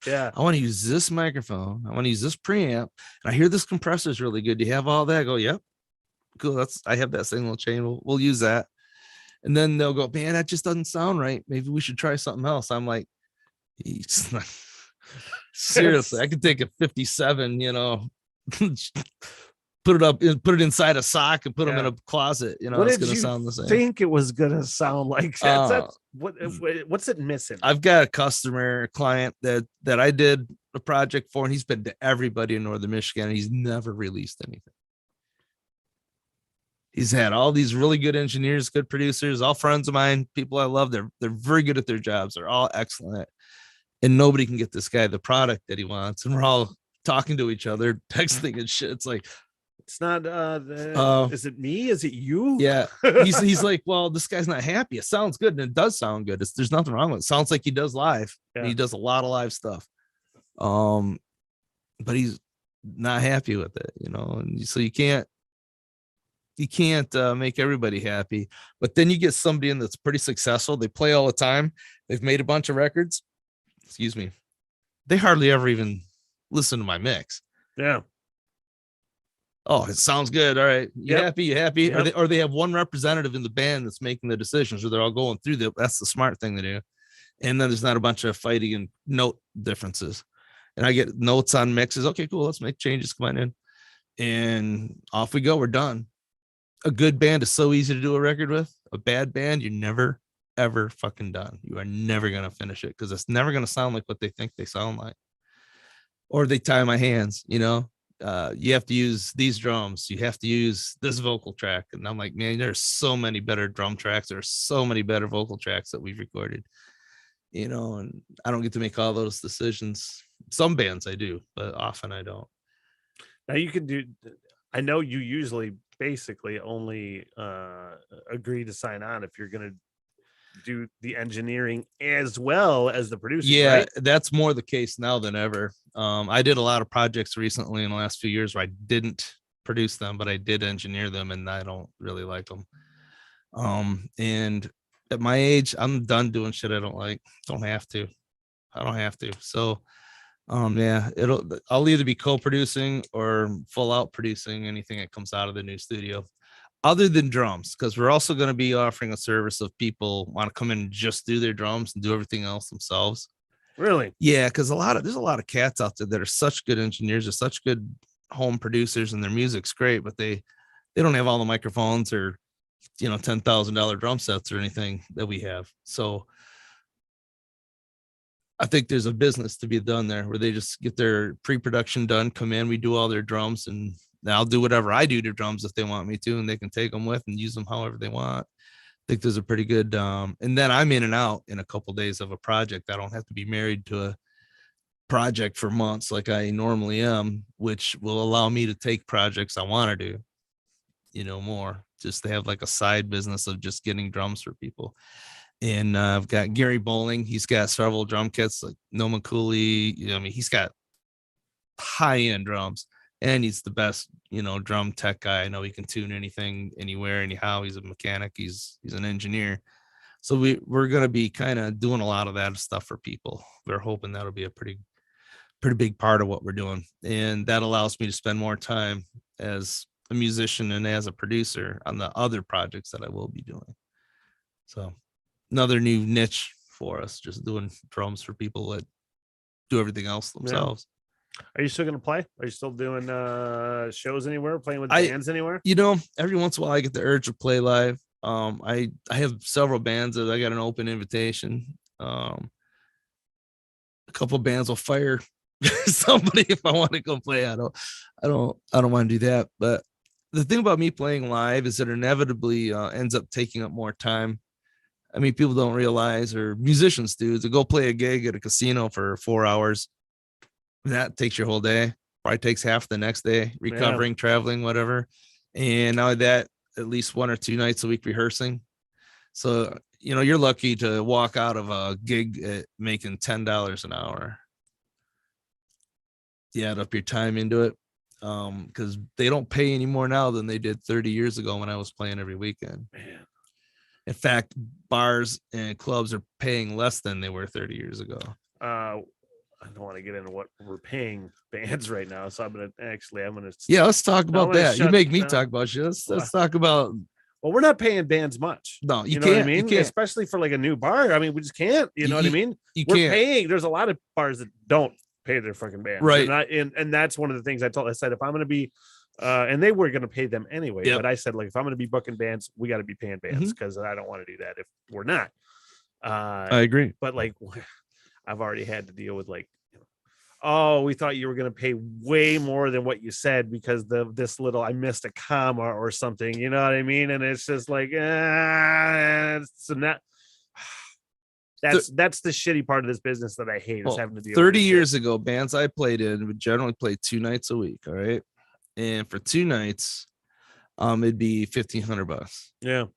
yeah. I want to use this microphone. I want to use this preamp. And I hear this compressor is really good. Do you have all that? I go, yep. Cool. I have that signal chain. We'll use that. And then they'll go, man, that just doesn't sound right. Maybe we should try something else. I'm like, it's not, seriously, I could take a 57, put it inside a sock and put them in a closet. What it's did going to you sound the same. think it was gonna sound like? What's it missing? I've got a client that I did a project for, and he's been to everybody in Northern Michigan, and he's never released anything. He's had all these really good engineers, good producers, all friends of mine, people I love. They're very good at their jobs. They're all excellent. And nobody can get this guy the product that he wants. And we're all talking to each other, texting and shit. It's like, it's not is it me? Is it you? Yeah. He's like, well, this guy's not happy. It sounds good, and it does sound good. There's nothing wrong with it. It sounds like he does live. Yeah. He does a lot of live stuff. But he's not happy with it, and so you can't make everybody happy. But then you get somebody in that's pretty successful. They play all the time. They've made a bunch of records. Excuse me. They hardly ever even listen to my mix. Yeah. Oh, it sounds good. All right. You happy? You happy? Yep. Or they have one representative in the band that's making the decisions, or they're all going through that's the smart thing to do. And then there's not a bunch of fighting and note differences. And I get notes on mixes. Okay, cool. Let's make changes. Come on in. And off we go. We're done. A good band is so easy to do a record with. A bad band, you're never, ever fucking done. You are never going to finish it because it's never going to sound like what they think they sound like. Or they tie my hands, you have to use these drums. You have to use this vocal track. And I'm like, man, there's so many better drum tracks. There's so many better vocal tracks that we've recorded, and I don't get to make all those decisions. Some bands I do, but often I don't. Now you can do, I know you usually basically only agree to sign on if you're going to do the engineering as well as the producer. Yeah, right? That's more the case now than ever. I did a lot of projects recently in the last few years where I didn't produce them, but I did engineer them, and I don't really like them. And at my age, I'm done doing shit I don't like. I don't have to. So I'll either be co-producing or full out producing anything that comes out of the new studio, other than drums, because we're also going to be offering a service of people want to come in and just do their drums and do everything else themselves. Really? Yeah, because there's a lot of cats out there that are such good engineers, are such good home producers, and their music's great, but they don't have all the microphones or $10,000 drum sets or anything that we have. So I think there's a business to be done there where they just get their pre-production done, come in, we do all their drums, and I'll do whatever I do to drums if they want me to, and they can take them with and use them however they want. I think there's a pretty good, and then I'm in and out in a couple of days of a project. I don't have to be married to a project for months like I normally am, which will allow me to take projects I want to do, more, just to have like a side business of just getting drums for people. And I've got Gary Bowling. He's got several drum kits like Noma Cooley. He's got high-end drums, and he's the best, drum tech guy. I know he can tune anything, anywhere, anyhow. He's a mechanic. He's an engineer. So we're going to be kind of doing a lot of that stuff for people. We're hoping that'll be a pretty big part of what we're doing. And that allows me to spend more time as a musician and as a producer on the other projects that I will be doing. So another new niche for us, just doing drums for people that do everything else themselves. Yeah. Are you still going to play? Are you still doing shows anywhere, playing with bands anywhere? Every once in a while I get the urge to play live. I have several bands that I got an open invitation. A couple of bands will fire somebody if I want to go play. I don't want to do that. But the thing about me playing live is that it inevitably ends up taking up more time. I mean, people don't realize, or musicians do, to go play a gig at a casino for 4 hours. That takes your whole day. probably takes half the next day, recovering, traveling, whatever. And now that at least 1 or 2 nights a week rehearsing. So, you're lucky to walk out of a gig making $10 an hour. You add up your time into it. Because they don't pay any more now than they did 30 years ago when I was playing every weekend. Man. In fact, bars and clubs are paying less than they were 30 years ago. I don't want to get into what we're paying bands right now, so I'm gonna. Yeah, let's talk about that. You make me talk about shit. Let's talk about. Well, we're not paying bands much. No, you know can't. What I mean, you can't. Especially for like a new bar. I mean, we just can't. You know what I mean? We're paying. There's a lot of bars that don't pay their fucking bands, right? And that's one of the things I said if I'm going to be, and they were going to pay them anyway. Yep. But I said, like, if I'm going to be booking bands, we got to be paying bands because I don't want to do that if we're not. I agree. But like, I've already had to deal with like, oh, we thought you were going to pay way more than what you said because I missed a comma or something. You know what I mean? And it's just like, so not. That's the shitty part of this business that I hate is having to deal 30 with years ago, bands I played in would generally play 2 nights a week. All right. And for 2 nights, it'd be $1,500. Yeah. All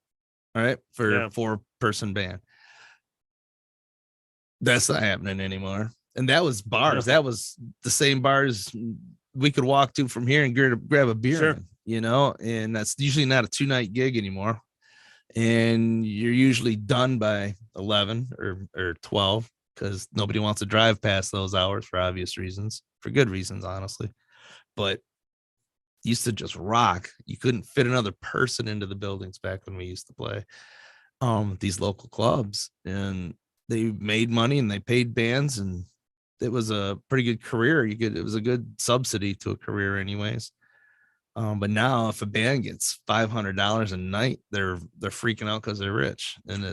right. For a 4-person band. That's not happening anymore. And that was bars. That was the same bars we could walk to from here and grab a beer, and that's usually not a 2-night gig anymore. And you're usually done by 11 or 12 because nobody wants to drive past those hours for obvious reasons, for good reasons, honestly. But used to just rock. You couldn't fit another person into the buildings back when we used to play these local clubs, and they made money and they paid bands, and it was a pretty good career. It was a good subsidy to a career anyways. But now if a band gets $500 a night, they're freaking out because they're rich. And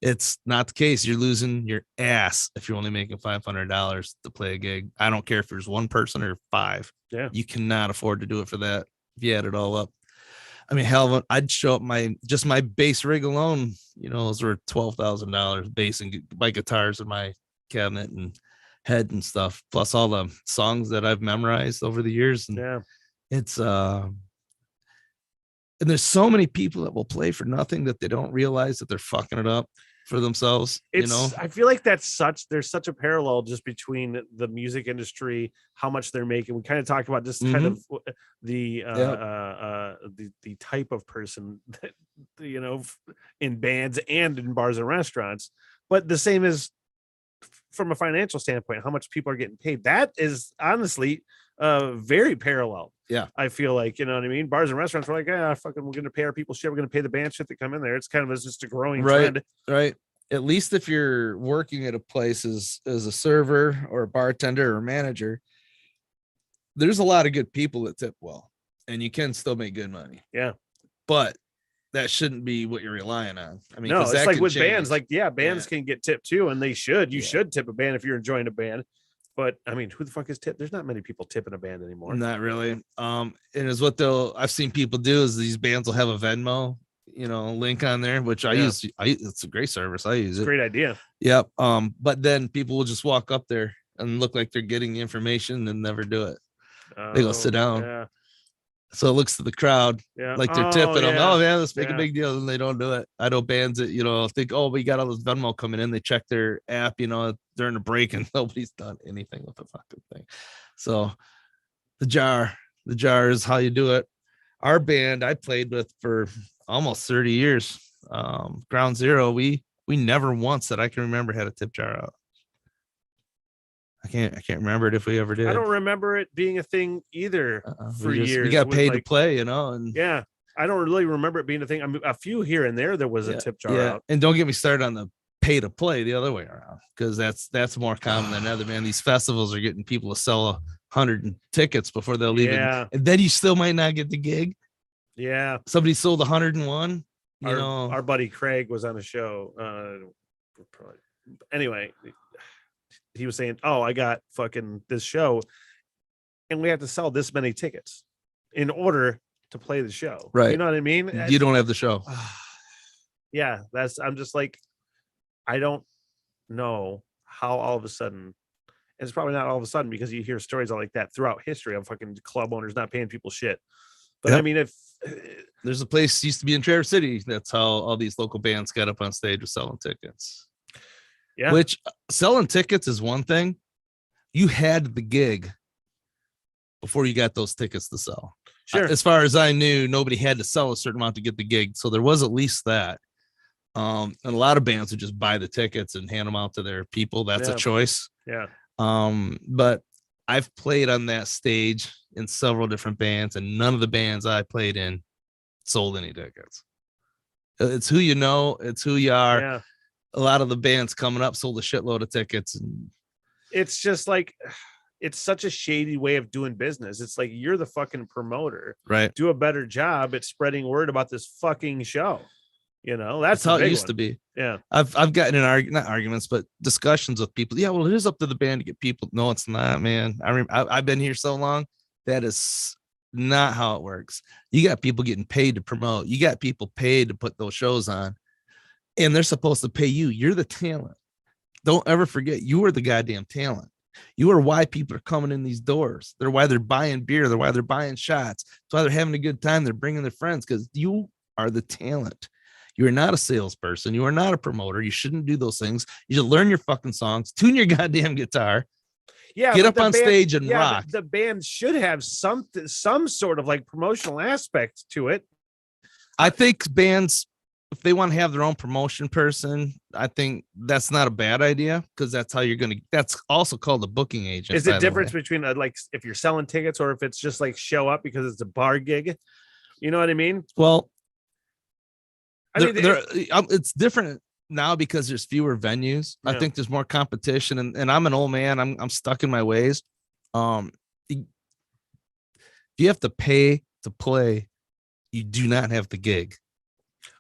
it's not the case. You're losing your ass if you're only making $500 to play a gig. I don't care if there's 1 person or 5. Yeah. You cannot afford to do it for that if you add it all up. I mean, hell, I'd show up my bass rig alone, those were $12,000 bass and my guitars in my cabinet and head and stuff, plus all the songs that I've memorized over the years. And it's and there's so many people that will play for nothing that they don't realize that they're fucking it up for themselves. I feel like there's such a parallel just between the music industry, how much they're making. We kind of talked about just kind of the type of person that in bands and in bars and restaurants, but the same as from a financial standpoint, how much people are getting paid. That is honestly very parallel. Yeah. I feel like, you know what I mean? Bars and restaurants are like, fucking, we're going to pay our people shit. We're going to pay the band shit that come in there. It's kind of just a growing trend. Right. At least if you're working at a place as a server or a bartender or manager, there's a lot of good people that tip well and you can still make good money. Yeah. But that shouldn't be what you're relying on. I mean, no, it's like with bands, like, bands can get tipped too. And they should, you should tip a band if you're enjoying a band. But I mean, who the fuck is tip? There's not many people tipping a band anymore. Not really. And is what I've seen people do is these bands will have a Venmo, link on there, which I use. It's a great service. I use it. Great idea. Yep. But then people will just walk up there and look like they're getting the information and never do it. They go sit down. Yeah. So it looks to the crowd like they're tipping them. Oh man, let's make a big deal. And they don't do it. I know bands that, think, oh, we got all this Venmo coming in. They check their app, during the break and nobody's done anything with the fucking thing. So the jar is how you do it. Our band I played with for almost 30 years. Ground Zero, we never once that I can remember had a tip jar out. I can't remember it if we ever did. I don't remember it being a thing either for years. We got paid to play, and I don't really remember it being a thing. I mean, a few here and there was a tip jar out. And don't get me started on the pay to play the other way around, because that's more common than other, man. These festivals are getting people to sell 100 tickets before they'll leave, and then you still might not get the gig. Yeah, somebody sold 101. Our buddy Craig was on a show. Anyway, he was saying, "Oh, I got fucking this show, and we have to sell this many tickets in order to play the show." Right? You know what I mean? You don't have the show. Yeah, I'm just like, I don't know how all of a sudden And it's probably not all of a sudden, because you hear stories like that throughout history of fucking club owners not paying people shit. But I mean, if there's a place used to be in Traverse City, that's how all these local bands got up on stage with selling tickets. Yeah. Which selling tickets is one thing. You had the gig before you got those tickets to sell. Sure. As far as I knew, nobody had to sell a certain amount to get the gig. So there was at least that. And a lot of bands would just buy the tickets and hand them out to their people. That's a choice. Yeah. But I've played on that stage in several different bands, and none of the bands I played in sold any tickets. It's who you know, it's who you are. Yeah. A lot of the bands coming up sold a shitload of tickets, and it's just like, it's such a shady way of doing business. It's like, you're the fucking promoter, right? Do a better job at spreading word about this fucking show. You know, that's how it used to be. Yeah. I've gotten in not arguments, but discussions with people. Yeah, well, it is up to the band to get people. No, it's not, man. I've been here so long. That is not how it works. You got people getting paid to promote. You got people paid to put those shows on, and they're supposed to pay you. You're the talent. Don't ever forget, you are the goddamn talent. You are why people are coming in these doors. They're why they're buying beer. They're why they're buying shots. That's why they're having a good time. They're bringing their friends, because you are the talent. You are not a salesperson. You are not a promoter. You shouldn't do those things. You should learn your fucking songs, tune your goddamn guitar. Yeah, get up on stage and rock. The band should have some sort of like promotional aspect to it. I think bands, if they want to have their own promotion person, I think that's not a bad idea, because that's how you're going to. That's also called a booking agent. Is the difference between like if you're selling tickets or if it's just like show up because it's a bar gig? You know what I mean? Well, I mean, it's different now because there's fewer venues. Yeah. I think there's more competition, and I'm an old man. I'm stuck in my ways. You have to pay to play. You do not have the gig.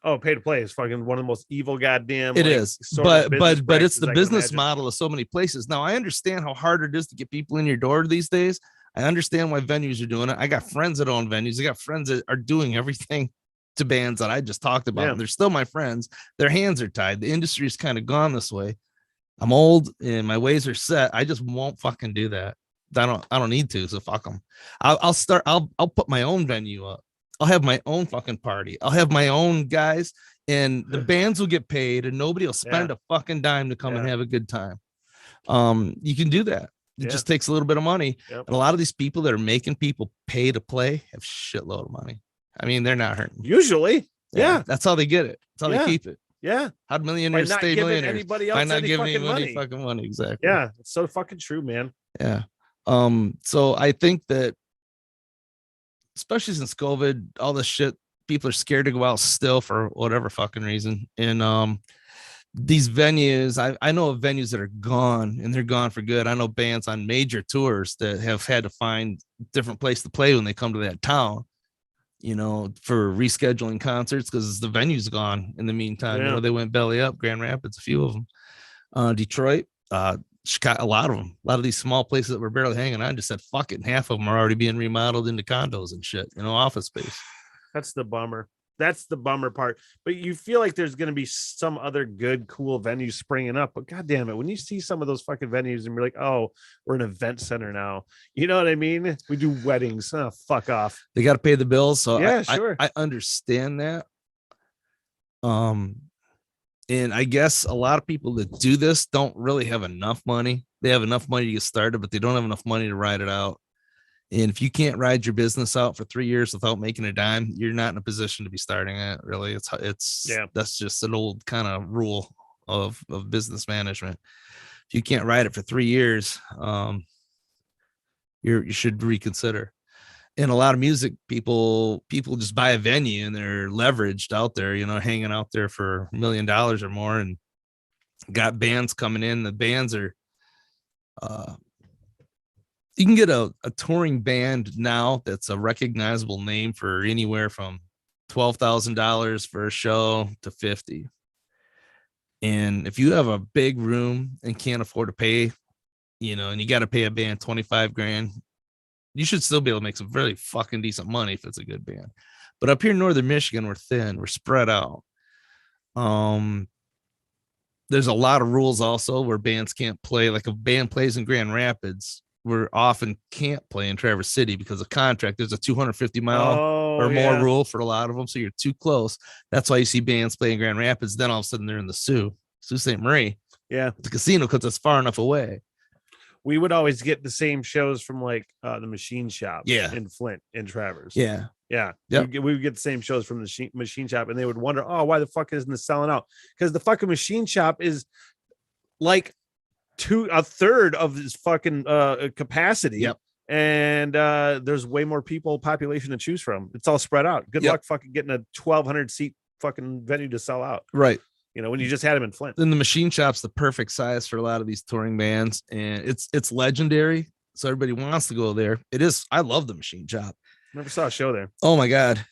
Oh, pay to play is fucking one of the most evil goddamn. It is, but it's the business model of so many places. Now I understand how hard it is to get people in your door these days. I understand why venues are doing it. I got friends that own venues. I got friends that are doing everything to bands that I just talked about. Yeah. They're still my friends. Their hands are tied. The industry's kind of gone this way. I'm old and my ways are set. I just won't fucking do that. I don't need to. So fuck them. I'll put my own venue up. I'll have my own fucking party. I'll have my own guys, and the bands will get paid, and nobody will spend a fucking dime to come and have a good time. You can do that. It just takes a little bit of money. Yep. And a lot of these people that are making people pay to play have shitload of money. I mean, they're not hurting. Usually. Yeah. That's how they get it. That's how they keep it. Yeah. How'd millionaires stay millionaires? Anybody else by not giving anybody fucking money. Exactly. Yeah. It's so fucking true, man. Yeah. So I think that, especially since COVID, all this shit, people are scared to go out still for whatever fucking reason. And these venues, I know of venues that are gone, and they're gone for good. I know bands on major tours that have had to find a different place to play when they come to that town, you know, for rescheduling concerts, because the venue's gone in the meantime. You know, they went belly up. Grand Rapids, a few of them. Detroit, Chicago, a lot of them. A lot of these small places that were barely hanging on just said fuck it, and half of them are already being remodeled into condos and shit, you know, office space. That's the bummer. That's the bummer part. But you feel like there's going to be some other good, cool venues springing up. But God damn it, when you see some of those fucking venues and we're like, oh, we're an event center now. You know what I mean? We do weddings. Oh, fuck off. They got to pay the bills. So yeah, sure. I understand that. And I guess a lot of people that do this don't really have enough money. They have enough money to get started, but they don't have enough money to ride it out. And if you can't ride your business out for 3 years without making a dime, you're not in a position to be starting it. Really, that's just an old kind of rule of business management. If you can't ride it for 3 years, you should reconsider. And a lot of music people just buy a venue and they're leveraged out there, you know, hanging out there for $1 million or more, and got bands coming in. The bands are, you can get a touring band now that's a recognizable name for anywhere from $12,000 for a show to $50,000. And if you have a big room and can't afford to pay, you know, and you got to pay a band $25,000, you should still be able to make some really fucking decent money if it's a good band. But up here in Northern Michigan, we're thin, we're spread out. there's a lot of rules also where bands can't play. Like if a band plays in Grand Rapids, we often can't play in Traverse City because of contract. There's a 250-mile or more rule for a lot of them. So you're too close. That's why you see bands playing Grand Rapids. Then all of a sudden they're in the Sault Ste. Marie. Yeah. The casino because it's far enough away. We would always get the same shows from like the Machine Shop in Flint in Traverse. Yeah. Yeah. Yep. We would get the same shows from the Machine Shop, and they would wonder, oh, why the fuck isn't this selling out? Because the fucking Machine Shop is like a third of this fucking capacity. Yep. And there's way more population to choose from. It's all spread out. Good luck fucking getting a 1,200 seat fucking venue to sell out. Right. You know, when you just had them in Flint. Then the Machine Shop's the perfect size for a lot of these touring bands, and it's legendary. So everybody wants to go there. It is. I love the Machine Shop. Never saw a show there. Oh my God.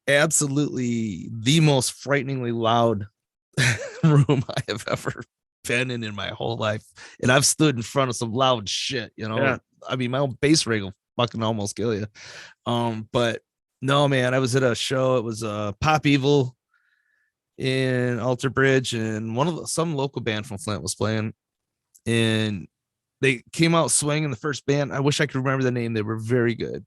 Absolutely the most frighteningly loud room I have ever been in my whole life. And I've stood in front of some loud shit, you know. Yeah. I mean, my own bass rig will fucking almost kill you. But no, man, I was at a show. It was Pop Evil in Alter Bridge, and some local band from Flint was playing, and they came out swinging. The first band, I wish I could remember the name. They were very good.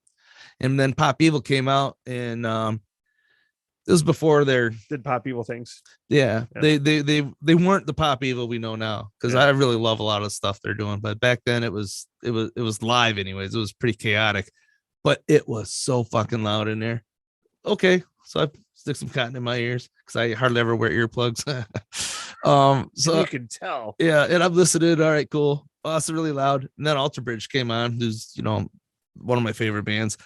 And then Pop Evil came out, and it was before did Pop Evil things. Yeah. They weren't the Pop Evil we know now, because I really love a lot of stuff they're doing. But back then it was live anyways. It was pretty chaotic, but it was so fucking loud in there. Okay, so I stick some cotton in my ears because I hardly ever wear earplugs. So you can tell. Yeah, and I'm listening. All right, cool. Oh, it's really loud. And then Alter Bridge came on, who's one of my favorite bands.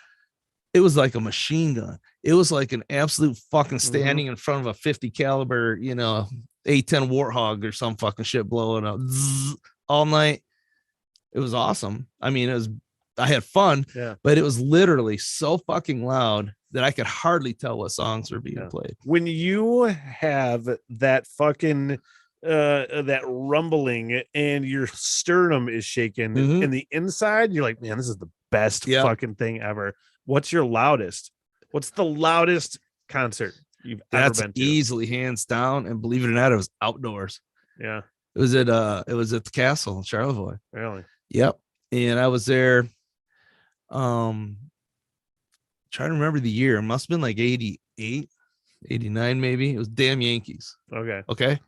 It was like a machine gun. It was like an absolute fucking standing in front of a 50 caliber, A10 Warthog or some fucking shit blowing up all night. It was awesome. I mean, I had fun, but it was literally so fucking loud that I could hardly tell what songs were being played. When you have that fucking that rumbling and your sternum is shaking in the inside, you're like, man, this is the best fucking thing ever. What's your loudest? What's the loudest concert you've ever been to? Easily hands down, and believe it or not, it was outdoors. Yeah. It was at the castle in Charlevoix. Really? Yep. And I was there. Trying to remember the year. It must have been like 88, 89, maybe. It was Damn Yankees. Okay.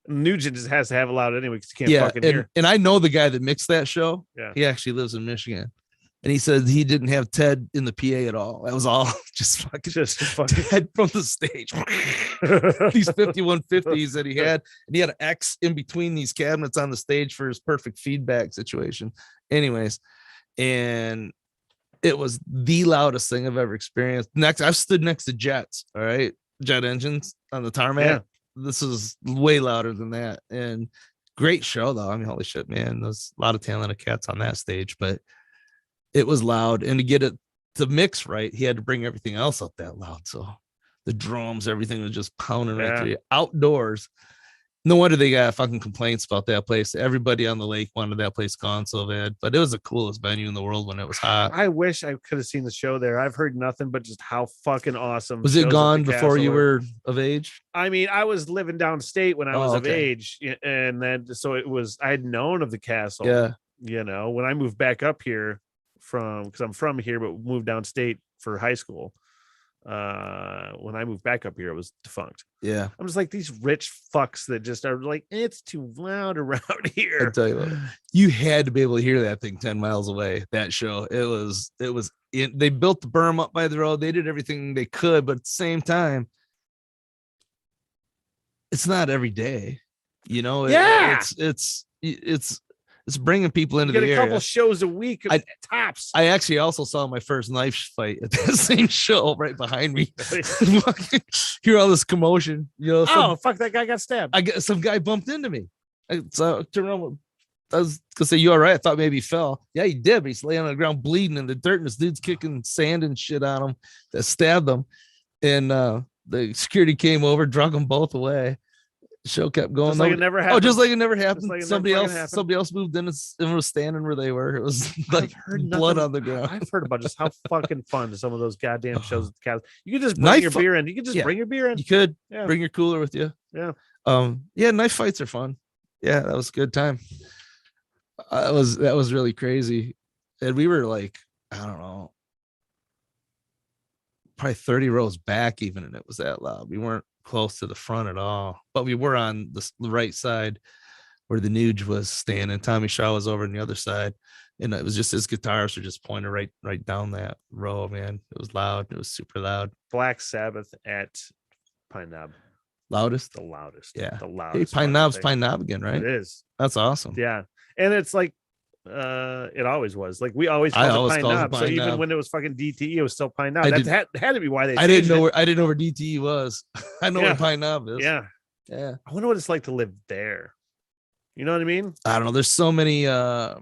Nugent just has to have it loud anyway because you can't fucking hear. And I know the guy that mixed that show. Yeah. He actually lives in Michigan. And he said he didn't have Ted in the PA at all. That was all just fucking Ted from the stage. These 5150s that he had. And he had an X in between these cabinets on the stage for his perfect feedback situation. Anyways, and it was the loudest thing I've ever experienced. Next, I've stood next to jets, all right? Jet engines on the tarmac. Yeah. This is way louder than that. And great show, though. I mean, holy shit, man. There's a lot of talented cats on that stage, but it was loud. And to get it to mix right, he had to bring everything else up that loud. So the drums, everything was just pounding right through you. Outdoors. No wonder they got fucking complaints about that place. Everybody on the lake wanted that place gone so bad, but it was the coolest venue in the world when it was hot. I wish I could have seen the show there. I've heard nothing but just how fucking awesome. Was it gone before you were of age? I mean, I was living downstate when I was of age, and then so it was. I had known of the castle. Yeah, when I moved back up here because I'm from here, but moved downstate for high school. When I moved back up here, it was defunct. Yeah, I'm just like these rich fucks that just are like, it's too loud around here. I tell you what, you had to be able to hear that thing 10 miles away. That show, they built the berm up by the road. They did everything they could, but at the same time, it's not every day. It's bringing people into the area. A couple shows a week tops. I actually also saw my first knife fight at that same show right behind me. Hear all this commotion. Fuck, that guy got stabbed. Some guy bumped into me. So I turned around. I was gonna say, you all right? I thought maybe he fell. Yeah, he did, but he's laying on the ground bleeding in the dirt, and this dude's kicking sand and shit on him that stabbed him. And the security came over, drug them both away. Show kept going. Just like it never happened. Just like it never happened. Like somebody else moved in and was standing where they were. It was like blood on the ground. I've heard about just how fucking fun some of those goddamn shows at the castle. You could just bring your beer in. You could just bring your beer in. You could bring your cooler with you. Yeah. Yeah, knife fights are fun. Yeah, that was a good time. That was really crazy. And we were like, I don't know, probably 30 rows back even, and it was that loud. We weren't close to the front at all, but we were on the right side where the Nuge was standing. Tommy Shaw was over on the other side, and it was just his guitars were just pointed right down that row, man. It was loud. It was super loud. Black Sabbath at Pine Knob. Loudest? The loudest. Yeah. The Hey, loudest. Pine Knob's Pine Knob again, right? It is. That's awesome. Yeah. And it's like it always was. Like we always I called always it Pine called it Knob. So Pine even Knob. when it was fucking DTE, it was still Pine Knob. I That had to be why they I didn't know changed where DTE was. I know where Pine Knob is. Yeah. Yeah. I wonder what it's like to live there. You know what I mean? I don't know. There's so many I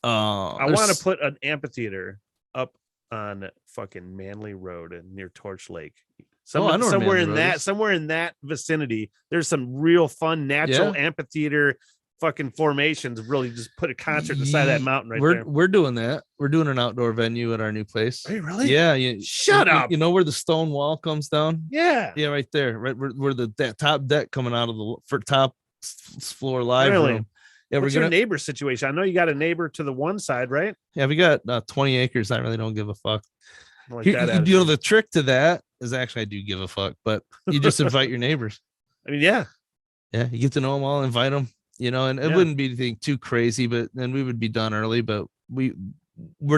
want to put an amphitheater up on fucking Manly Road near Torch Lake. Somewhere in that vicinity, there's some real fun natural amphitheater fucking formations. Really, just put a concert on the side of that mountain there. We're doing that. We're doing an outdoor venue at our new place. Are you really? Yeah. Shut up. You know where the stone wall comes down? Yeah. Yeah, right there. Right where that top deck coming out of the top floor live room. Yeah, what's your neighbor situation? I know you got a neighbor to the one side, right? Yeah, we got 20 acres. I really don't give a fuck. Like the trick to that is actually I do give a fuck, but you just invite your neighbors. I mean, yeah, you get to know them all, invite them, and it wouldn't be anything too crazy, but then we would be done early. But we're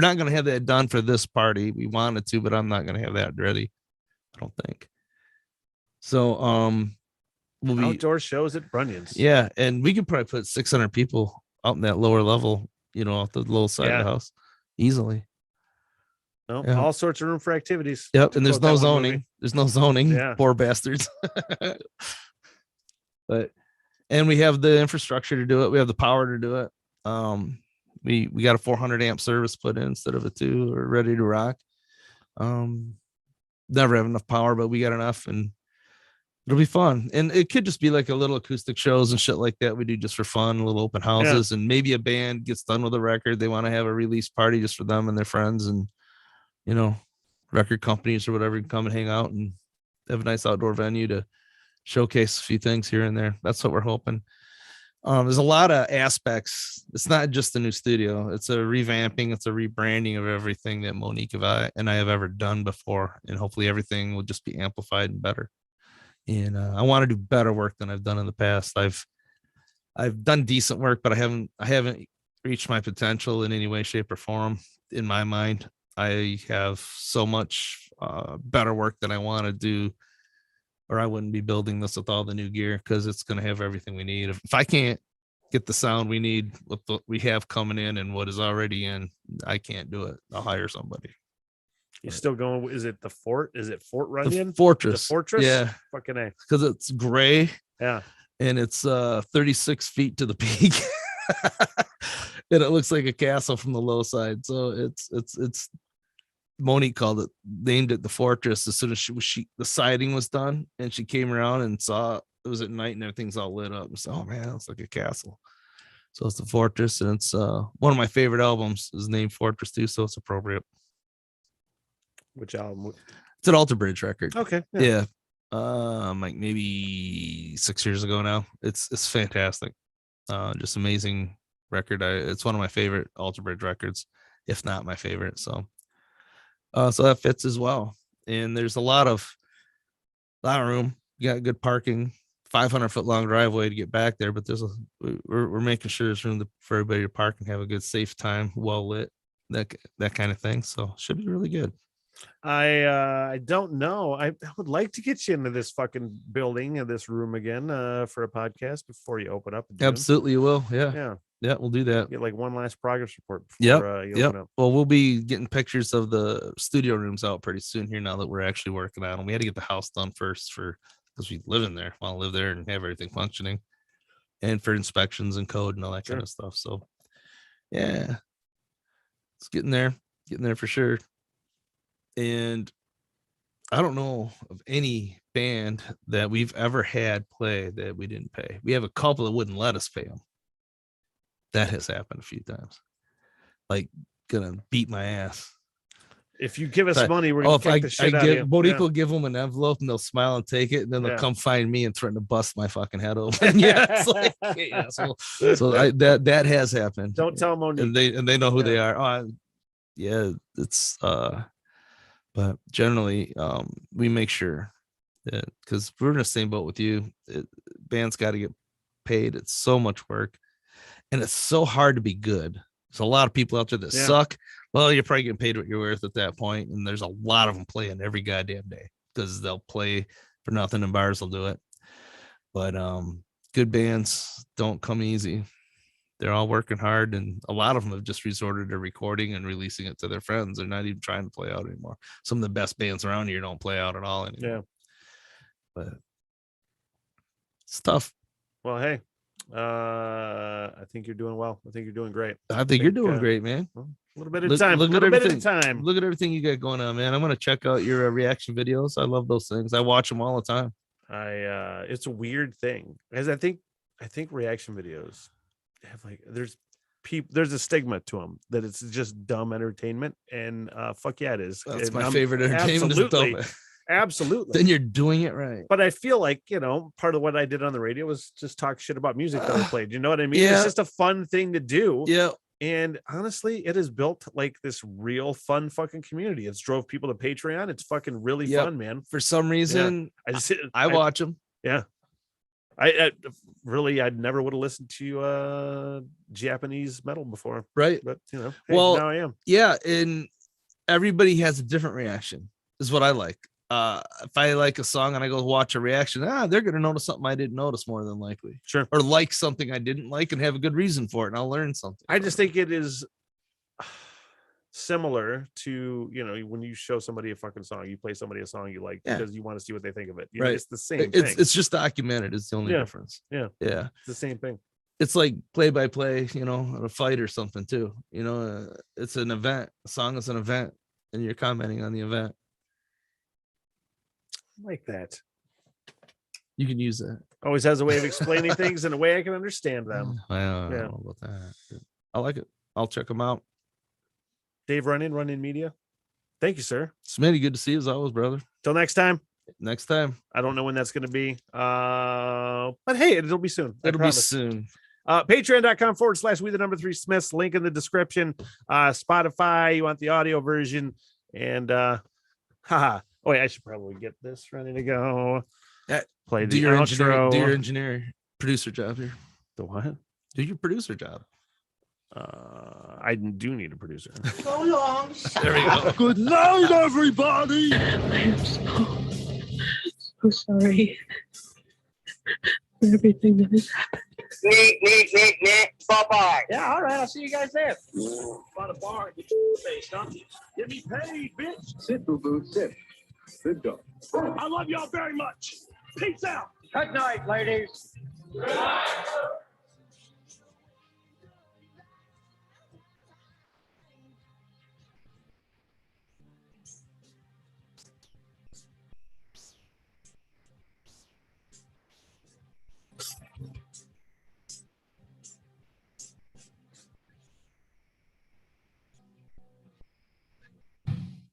not going to have that done for this party. We wanted to, but I'm not going to have that ready. I don't think. So, we'll be outdoor shows at Runyans. Yeah, and we could probably put 600 people out in that lower level, off the low side of the house, easily. No, all sorts of room for activities. Yep, and there's no zoning. There's no zoning. Yeah. Poor bastards. And we have the infrastructure to do it. We have the power to do it. We got a 400 amp service put in instead of a 2. We're ready to rock. Never have enough power, but we got enough, and it'll be fun. And it could just be like a little acoustic shows and shit like that we do just for fun, little open houses, and maybe a band gets done with a record. They want to have a release party just for them and their friends, and record companies or whatever can come and hang out and have a nice outdoor venue to showcase a few things here and there. That's what we're hoping. There's a lot of aspects. It's not just a new studio. It's a revamping. It's a rebranding of everything that Monique and I have ever done before. And hopefully everything will just be amplified and better. And I want to do better work than I've done in the past. I've done decent work, but I haven't reached my potential in any way, shape, or form. In my mind, I have so much better work that I want to do, or I wouldn't be building this with all the new gear, because it's going to have everything we need. If I can't get the sound we need with what we have coming in and what is already in, I can't do it. I'll hire somebody. You're still going? Is it the fort? Is it Fort Runyan? The Fortress. The Fortress? Yeah. Fucking A. Because it's gray. Yeah. And it's 36 feet to the peak. And it looks like a castle from the low side. So it's Monique named it the Fortress as soon as the siding was done, and she came around and saw it was at night and everything's all lit up. And so, oh man, it's like a castle. So it's the Fortress, and it's one of my favorite albums is named Fortress too, so it's appropriate. Which album? It's an Alter Bridge record. Okay. Yeah. Like maybe 6 years ago now. It's fantastic. Just amazing record. It's one of my favorite Alter Bridge records, if not my favorite. So that fits as well. And there's a lot of room. You got good parking, 500-foot long driveway to get back there, but we're making sure there's room for everybody to park and have a good, safe time, well lit, that kind of thing. So should be really good. I don't know. I would like to get you into this fucking building and this room again for a podcast before you open up. Absolutely, you will. Yeah, we'll do that. Get like one last progress report before you open up. Well, we'll be getting pictures of the studio rooms out pretty soon here now that we're actually working on them. We had to get the house done first because we live in there, want to live there and have everything functioning, and for inspections and code and all that kind of stuff. So yeah, it's getting there for sure. And I don't know of any band that we've ever had play that we didn't pay. We have a couple that wouldn't let us pay them. That has happened a few times. Like, gonna beat my ass. if you give us So, money, we're oh, gonna if kick the shit out of you. Monique will give them an envelope and they'll smile and take it, and then they'll come find me and threaten to bust my fucking head open. Yeah, it's like, yeah. So that has happened. Don't tell Monique. And they know who they are. Yeah, it's but generally we make sure that, because we're in the same boat with you, bands got to get paid. It's so much work, and it's so hard to be good. There's a lot of people out there that suck. Well, you're probably getting paid what you're worth at that point, and there's a lot of them playing every goddamn day because they'll play for nothing and bars will do it. But good bands don't come easy. They're all working hard, and a lot of them have just resorted to recording and releasing it to their friends. They're not even trying to play out anymore. Some of the best bands around here don't play out at all anymore. Yeah, but it's tough. Well, hey, I think you're doing well. I think you're doing great. I think you're doing great, man. A little bit of time. Look at everything. Look at everything you got going on, man. I'm gonna check out your reaction videos. I love those things. I watch them all the time. It's a weird thing, because I think reaction videos have there's a stigma to them that it's just dumb entertainment, and fuck yeah, it is. That's my favorite entertainment. Absolutely. Then you're doing it right. But I feel like, part of what I did on the radio was just talk shit about music that I played. You know what I mean? Yeah. It's just a fun thing to do. Yeah. And honestly, it has built like this real fun fucking community. It's drove people to Patreon. It's fucking really fun, man. For some reason, I watch them. Yeah. I'd never would have listened to Japanese metal before. Right. But hey, well, now I am. Yeah. And everybody has a different reaction, is what I like. If I like a song and I go watch a reaction, they're going to notice something I didn't notice, more than likely. Sure. Or like something I didn't like and have a good reason for it, and I'll learn something. I just think it is similar to, when you show somebody a fucking song, you play somebody a song you like because you want to see what they think of it. Right. It's the same thing. It's just documented. It's the only difference. Yeah. Yeah. It's the same thing. It's like play by play, a fight or something too. It's an event. A song is an event, and you're commenting on the event. Like that. You can use that. Always has a way of explaining things in a way I can understand them. I don't know about that. I like it. I'll check them out. Dave Runyan Media. Thank you, sir. Smitty, good to see you as always, brother. Till next time. I don't know when that's going to be. But hey, it'll be soon. It'll be soon. Patreon.com/we3 Smiths. Link in the description. Spotify, you want the audio version. And oh, wait, I should probably get this ready to go. Play the outro. Do your engineer producer job here. The what? Do your producer job. I do need a producer. So long. There we go. Good night, everybody. I am so sorry for everything that has happened. Bye-bye. Yeah, all right. I'll see you guys there. By the bar, get your face, don't you? Get me paid, bitch. Sit, boo-boo, sit. Good dog. I love y'all very much. Peace out. Good night, ladies. Good night.